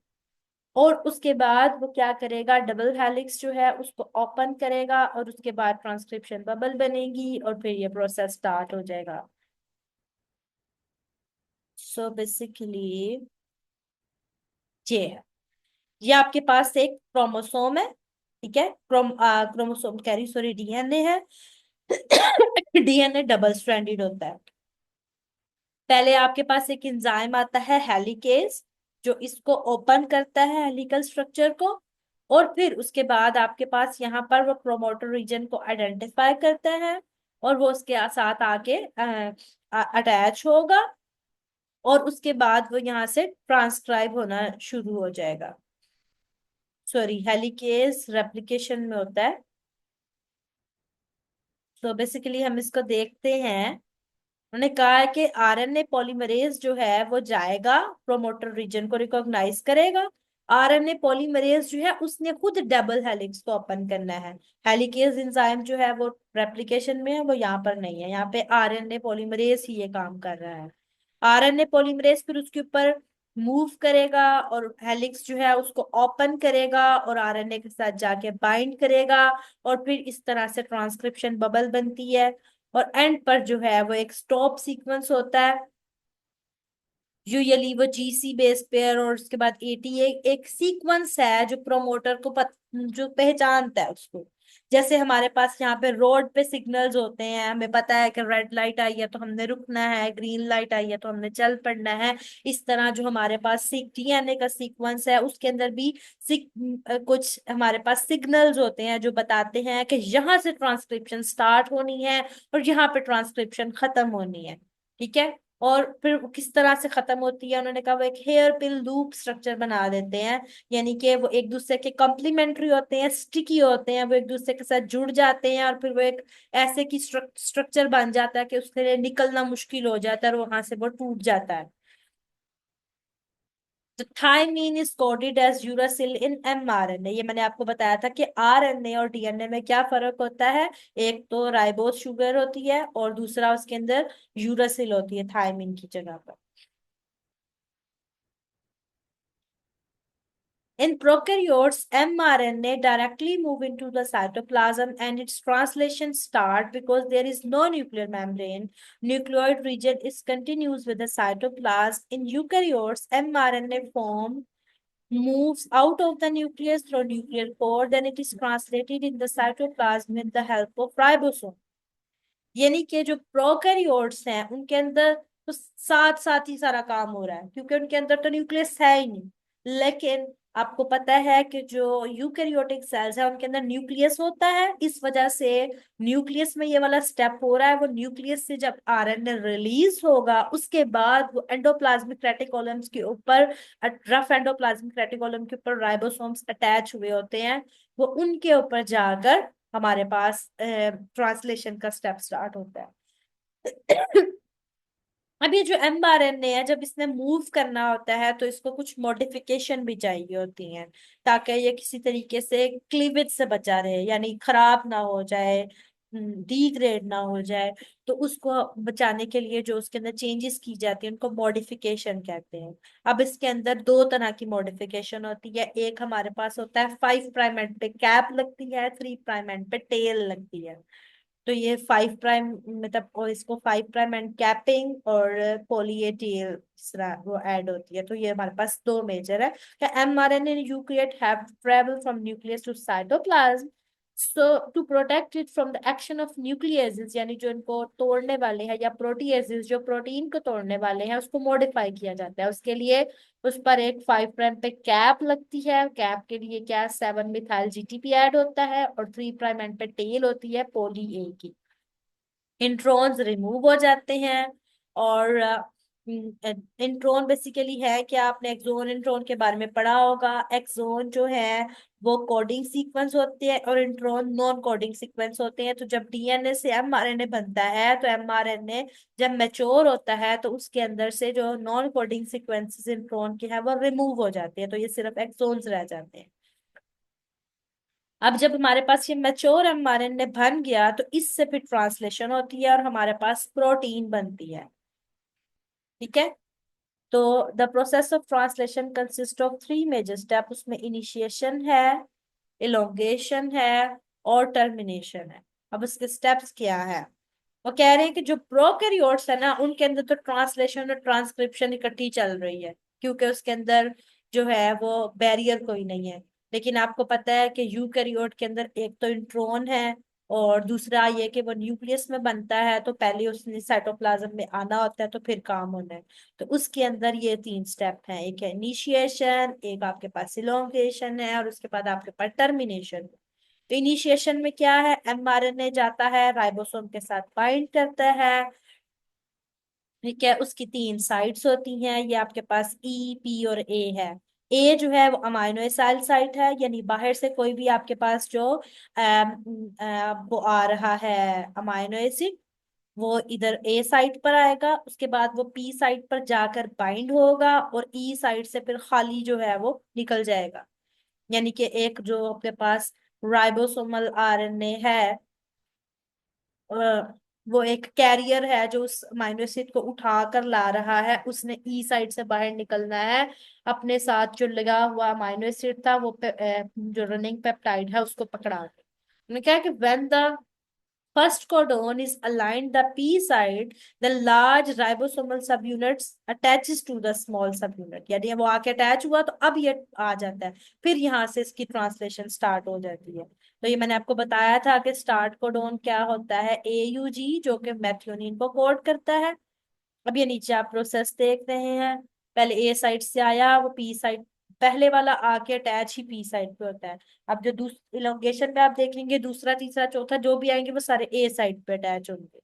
और उसके बाद वो क्या करेगा, डबल हेलिक्स जो है उसको ओपन करेगा और उसके बाद ट्रांसक्रिप्शन बबल बनेगी और फिर ये प्रोसेस स्टार्ट हो जाएगा। सो बेसिकली ये है, ये आपके पास एक क्रोमोसोम है। ठीक है, क्रोमोसोम कैरी सॉरी डीएनए है। डीएनए डबल स्ट्रैंडेड होता है। पहले आपके पास एक एंजाइम आता है हेलिकेज, जो इसको ओपन करता है हेलिकल स्ट्रक्चर को, और फिर उसके बाद आपके पास यहाँ पर वो प्रोमोटर रीजन को आइडेंटिफाई करता है और वो उसके साथ आके अटैच होगा, और उसके बाद वो यहाँ से ट्रांसक्राइब होना शुरू हो जाएगा। सॉरी, हेलिकेज रेप्लिकेशन में होता है। तो बेसिकली हम इसको देखते हैं। उन्होंने कहा है कि आरएनए पॉलीमरेज जो है वो जाएगा, प्रोमोटर रीजन को रिकॉग्नाइज करेगा। आरएनए पॉलीमरेज जो है उसने खुद डबल हेलिक्स को ओपन करना है। हेलिकेज एंजाइम जो है वो रेप्लिकेशन में है, वो यहाँ पर नहीं है, यहाँ पे आरएनए पॉलीमरेज ही ये काम कर रहा है। आरएनए पॉलीमरेज फिर उसके ऊपर मूव करेगा और हेलिक्स जो है उसको ओपन करेगा और आरएनए के साथ जाके बाइंड करेगा, और फिर इस तरह से ट्रांसक्रिप्शन बबल बनती है। और एंड पर जो है वो एक स्टॉप सीक्वेंस होता है, यूजुअली वो जीसी बेस पेयर और उसके बाद एटी, एक सीक्वेंस है जो प्रोमोटर को जो पहचानता है उसको। जैसे हमारे पास यहाँ पे रोड पे सिग्नल्स होते हैं, हमें पता है कि रेड लाइट आई है तो हमने रुकना है, ग्रीन लाइट आई है तो हमने चल पड़ना है। इस तरह जो हमारे पास डीएनए का सीक्वेंस है उसके अंदर भी कुछ हमारे पास सिग्नल्स होते हैं जो बताते हैं कि यहाँ से ट्रांसक्रिप्शन स्टार्ट होनी है और यहाँ पे ट्रांसक्रिप्शन खत्म होनी है। ठीक है। और फिर वो किस तरह से खत्म होती है, उन्होंने कहा वो एक हेयर पिन लूप स्ट्रक्चर बना देते हैं, यानी कि वो एक दूसरे के कॉम्प्लीमेंट्री होते हैं, स्टिकी होते हैं, वो एक दूसरे के साथ जुड़ जाते हैं और फिर वो एक ऐसे की स्ट्रक्चर बन जाता है कि उसके लिए निकलना मुश्किल हो जाता है और वहां से वो टूट जाता है। तो thymine is coded as uracil in mRNA. ये मैंने आपको बताया था कि आरएनए और डीएनए में क्या फर्क होता है, एक तो राइबोस शुगर होती है और दूसरा उसके अंदर यूरासिल होती है थायमीन की जगह पर। In prokaryotes, mRNA directly move into the cytoplasm and its translation start because there is no nuclear membrane. Nucleoid region is continuous with the cytoplasm. In eukaryotes, mRNA form moves out of the nucleus through nuclear pore, then it is translated in the cytoplasm with the help of ribosome. यानी कि जो prokaryotes हैं उनके अंदर तो साथ साथ ही सारा काम हो रहा है क्योंकि उनके अंदर तो न्यूक्लियस है ही नहीं। लेकिन आपको पता है कि जो यूकैरियोटिक सेल्स है उनके अंदर न्यूक्लियस होता है, इस वजह से न्यूक्लियस में ये वाला स्टेप हो रहा है। वो न्यूक्लियस से जब आरएनए रिलीज होगा उसके बाद वो एंडोप्लाज्मिक रेटिकुलम्स के ऊपर, रफ एंडोप्लाज्मिक रेटिकुलम के ऊपर राइबोसोम्स अटैच हुए होते हैं, वो उनके ऊपर जाकर हमारे पास ट्रांसलेशन का स्टेप स्टार्ट होता है। अब ये जो एमआरएनए है, जब इसने मूव करना होता है तो इसको कुछ मॉडिफिकेशन भी चाहिए होती हैं ताकि ये किसी तरीके से क्लीवेज से बचा रहे, यानी खराब ना हो जाए, डिग्रेड ना हो जाए। तो उसको बचाने के लिए जो उसके अंदर चेंजेस की जाती है उनको मॉडिफिकेशन कहते हैं। अब इसके अंदर दो तरह की मॉडिफिकेशन होती है, एक हमारे पास होता है 5' एंड पे कैप लगती है, 3' एंड पे टेल लगती है। तो ये 5' मतलब, और इसको 5' एंड कैपिंग और पोली ए टेल वो ऐड होती है। तो ये हमारे पास दो मेजर है। MRNA you create have travel from nucleus to cytoplasm so to protect it from the action of nucleases, यानी जो इनको तोड़ने वाले हैं, या प्रोटीएसेस जो प्रोटीन को तोड़ने वाले हैं, उसको मॉडिफाई किया जाता है। उसके लिए उस पर एक 5 प्राइम पे कैप लगती है। कैप के लिए क्या 7 मिथाइल जीटीपी ऐड होता है, और 3 प्राइम एंड पे टेल होती है पोली ए की। इंट्रॉन्स रिमूव हो जाते हैं। और इंट्रॉन बेसिकली है क्या, आपने एक्सोन इंट्रॉन के बारे में पढ़ा होगा। एक्सोन जो है वो कोडिंग सीक्वेंस होते हैं, और इंट्रॉन नॉन कोडिंग सीक्वेंस होते हैं। तो जब डीएनए से एमआरएनए बनता है, तो एमआरएनए जब मैच्योर होता है तो उसके अंदर से जो नॉन कोडिंग सीक्वेंसेस इंट्रॉन के हैं वो रिमूव हो जाते हैं, तो ये सिर्फ एक्सोन्स रह जाते हैं। अब जब हमारे पास ये मैच्योर एमआरएनए बन गया, तो इससे फिर ट्रांसलेशन होती है और हमारे पास प्रोटीन बनती है। ठीक है। तो the process of translation consist of 3 major step. उसमें इनिशिएशन है, इलोंगेशन है, और टर्मिनेशन है। अब उसके स्टेप्स क्या है, वो कह रहे हैं कि जो प्रोकैरियोट्स है ना, उनके अंदर तो ट्रांसलेशन और ट्रांसक्रिप्शन इकट्ठी चल रही है, क्योंकि उसके अंदर जो है वो बैरियर कोई नहीं है। लेकिन आपको पता है कि यूकैरियोट के अंदर एक तो इंट्रॉन है, और दूसरा ये कि वो न्यूक्लियस में बनता है, तो पहले उसने साइटोप्लाज्म में आना होता है, तो फिर काम होना है। तो उसके अंदर ये 3 स्टेप हैं, एक है इनिशिएशन, एक आपके पास इलोंगेशन है, और उसके बाद आपके पास टर्मिनेशन। तो इनिशिएशन में क्या है, एमआरएनए जाता है, राइबोसोम के साथ बाइंड करता है। ठीक है, उसकी 3 साइट्स होती हैं, ये आपके पास ई, पी और ए है। ए जो है वो अमाइनो एसिड साइट है, यानी बाहर से कोई भी आपके पास जो वो आ रहा है अमाइनो एसिड, वो इधर ए साइट पर आएगा। उसके बाद वो पी साइट पर जाकर बाइंड होगा, और ई साइट से फिर खाली जो है वो निकल जाएगा। यानी कि एक जो आपके पास राइबोसोमल आरएनए है, अ, वो एक कैरियर है जो उस अमाइनो एसिड को उठा कर ला रहा है, उसने ई साइड से बाहर निकलना है। अपने साथ जो लगा हुआ अमाइनो एसिड था वो जो रनिंग पेप्टाइड है उसको पकड़ा के उन्होंने कहा कि when the first codon is aligned the p side, the large ribosomal subunits attaches to the small subunit। यानी वो आके अटैच हुआ, तो अब ये आ जाता है, फिर यहाँ से इसकी ट्रांसलेशन स्टार्ट हो जाती है। तो ये मैंने आपको बताया था कि स्टार्ट कोडोन क्या होता है, AUG, जो कि मेथियोनिन को कोड करता है। अब ये नीचे आप प्रोसेस देख रहे हैं, पहले ए साइड से आया, वो पी साइड, पहले वाला आके अटैच ही पी साइड पे होता है। अब जो दूसरे इलोंगेशन में आप देखेंगे, दूसरा तीसरा चौथा जो भी आएंगे वो सारे ए साइड पे अटैच होंगे।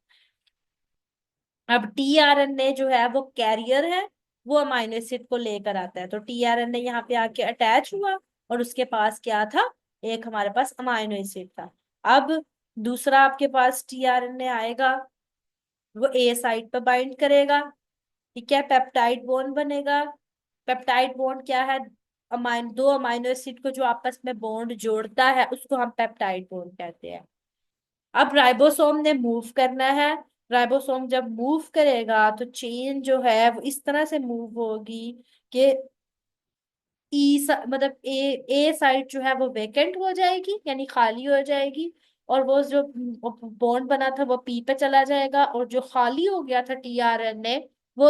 अब टीआरएनए जो है वो कैरियर है, वो अमाइनो एसिड को लेकर आता है। तो टीआरएनए यहाँ पे आके अटैच हुआ, और उसके पास क्या था, एक हमारे पास अमाइनो एसिड था। अब दूसरा आपके पास टीआरएनए आएगा, वो ए साइड पे बाइंड करेगा। ठीक है, पेप्टाइड बॉन्ड बनेगा। पेप्टाइड बॉन्ड क्या है, दो अमाइनो एसिड को जो आपस में बॉन्ड जोड़ता है उसको हम पेप्टाइड बॉन्ड कहते हैं। अब राइबोसोम ने मूव करना है। राइबोसोम जब मूव करेगा तो चेन जो है वो इस तरह से मूव होगी कि मतलब ए साइड जो है वो वेकेंट हो जाएगी, यानी खाली हो जाएगी। और वो जो बॉन्ड बना था वो पी पे चला जाएगा, और जो खाली हो गया था टीआरएनए वो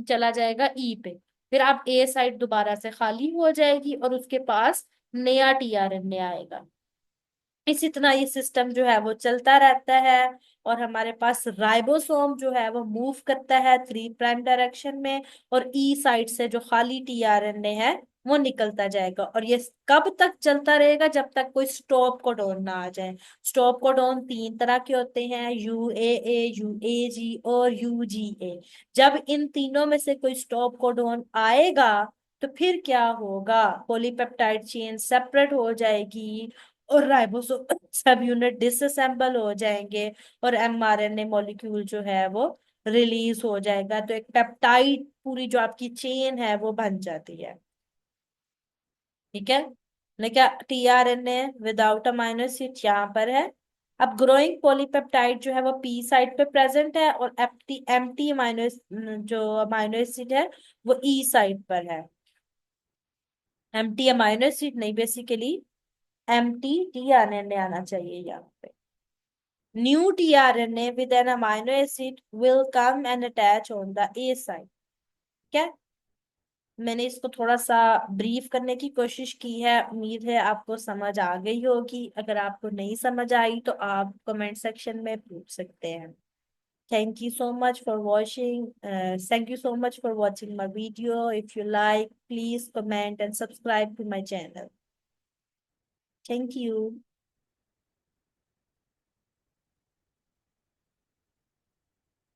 चला जाएगा ई पे। फिर अब ए साइड दोबारा से खाली हो जाएगी, और उसके पास नया टीआरएनए आएगा। इसी तरह ये सिस्टम जो है वो चलता रहता है। और हमारे पास राइबोसोम जो है वो मूव करता है 3 प्राइम डायरेक्शन में, और ई साइड से जो खाली टीआरएनए है वो निकलता जाएगा। और ये कब तक चलता रहेगा, जब तक कोई स्टॉप कोडॉन ना आ जाए। स्टॉप कोडॉन 3 तरह के होते हैं, UAA, UAG और UGA। जब इन तीनों में से कोई स्टॉप कोडॉन आएगा, तो फिर क्या होगा, पॉलीपेप्टाइड चेन सेपरेट हो जाएगी, और राइबोसोम सब यूनिट डिसअसेंबल हो जाएंगे, और एमआरएनए मॉलिक्यूल जो है वो रिलीज हो जाएगा। तो एक पेप्टाइड पूरी जो आपकी चेन है वो बन जाती है। ठीक है, लेकिन टीआरएनए विदाउट अमाइनो एसिड यहाँ पर है। अब ग्रोइंग पॉलीपेप्टाइड जो है वो पी साइड पे प्रेजेंट है, और एप्टी एम्प्टी अमाइनो जो अमाइनो एसिड है वो ई साइड पर है। एम्प्टी अमाइनो एसिड नहीं, बेसिकली एम्प्टी टीआरएनए आना चाहिए यहाँ पे। New tRNA with an amino acid will come and attach on the A side. क्या मैंने इसको थोड़ा सा ब्रीफ करने की कोशिश की है। उम्मीद है आपको समझ आ गई होगी। अगर आपको नहीं समझ आई तो आप कमेंट सेक्शन में पूछ सकते हैं। Thank you so much for watching. Thank you so much for watching my video. If you like, please comment and subscribe to my channel. Thank you.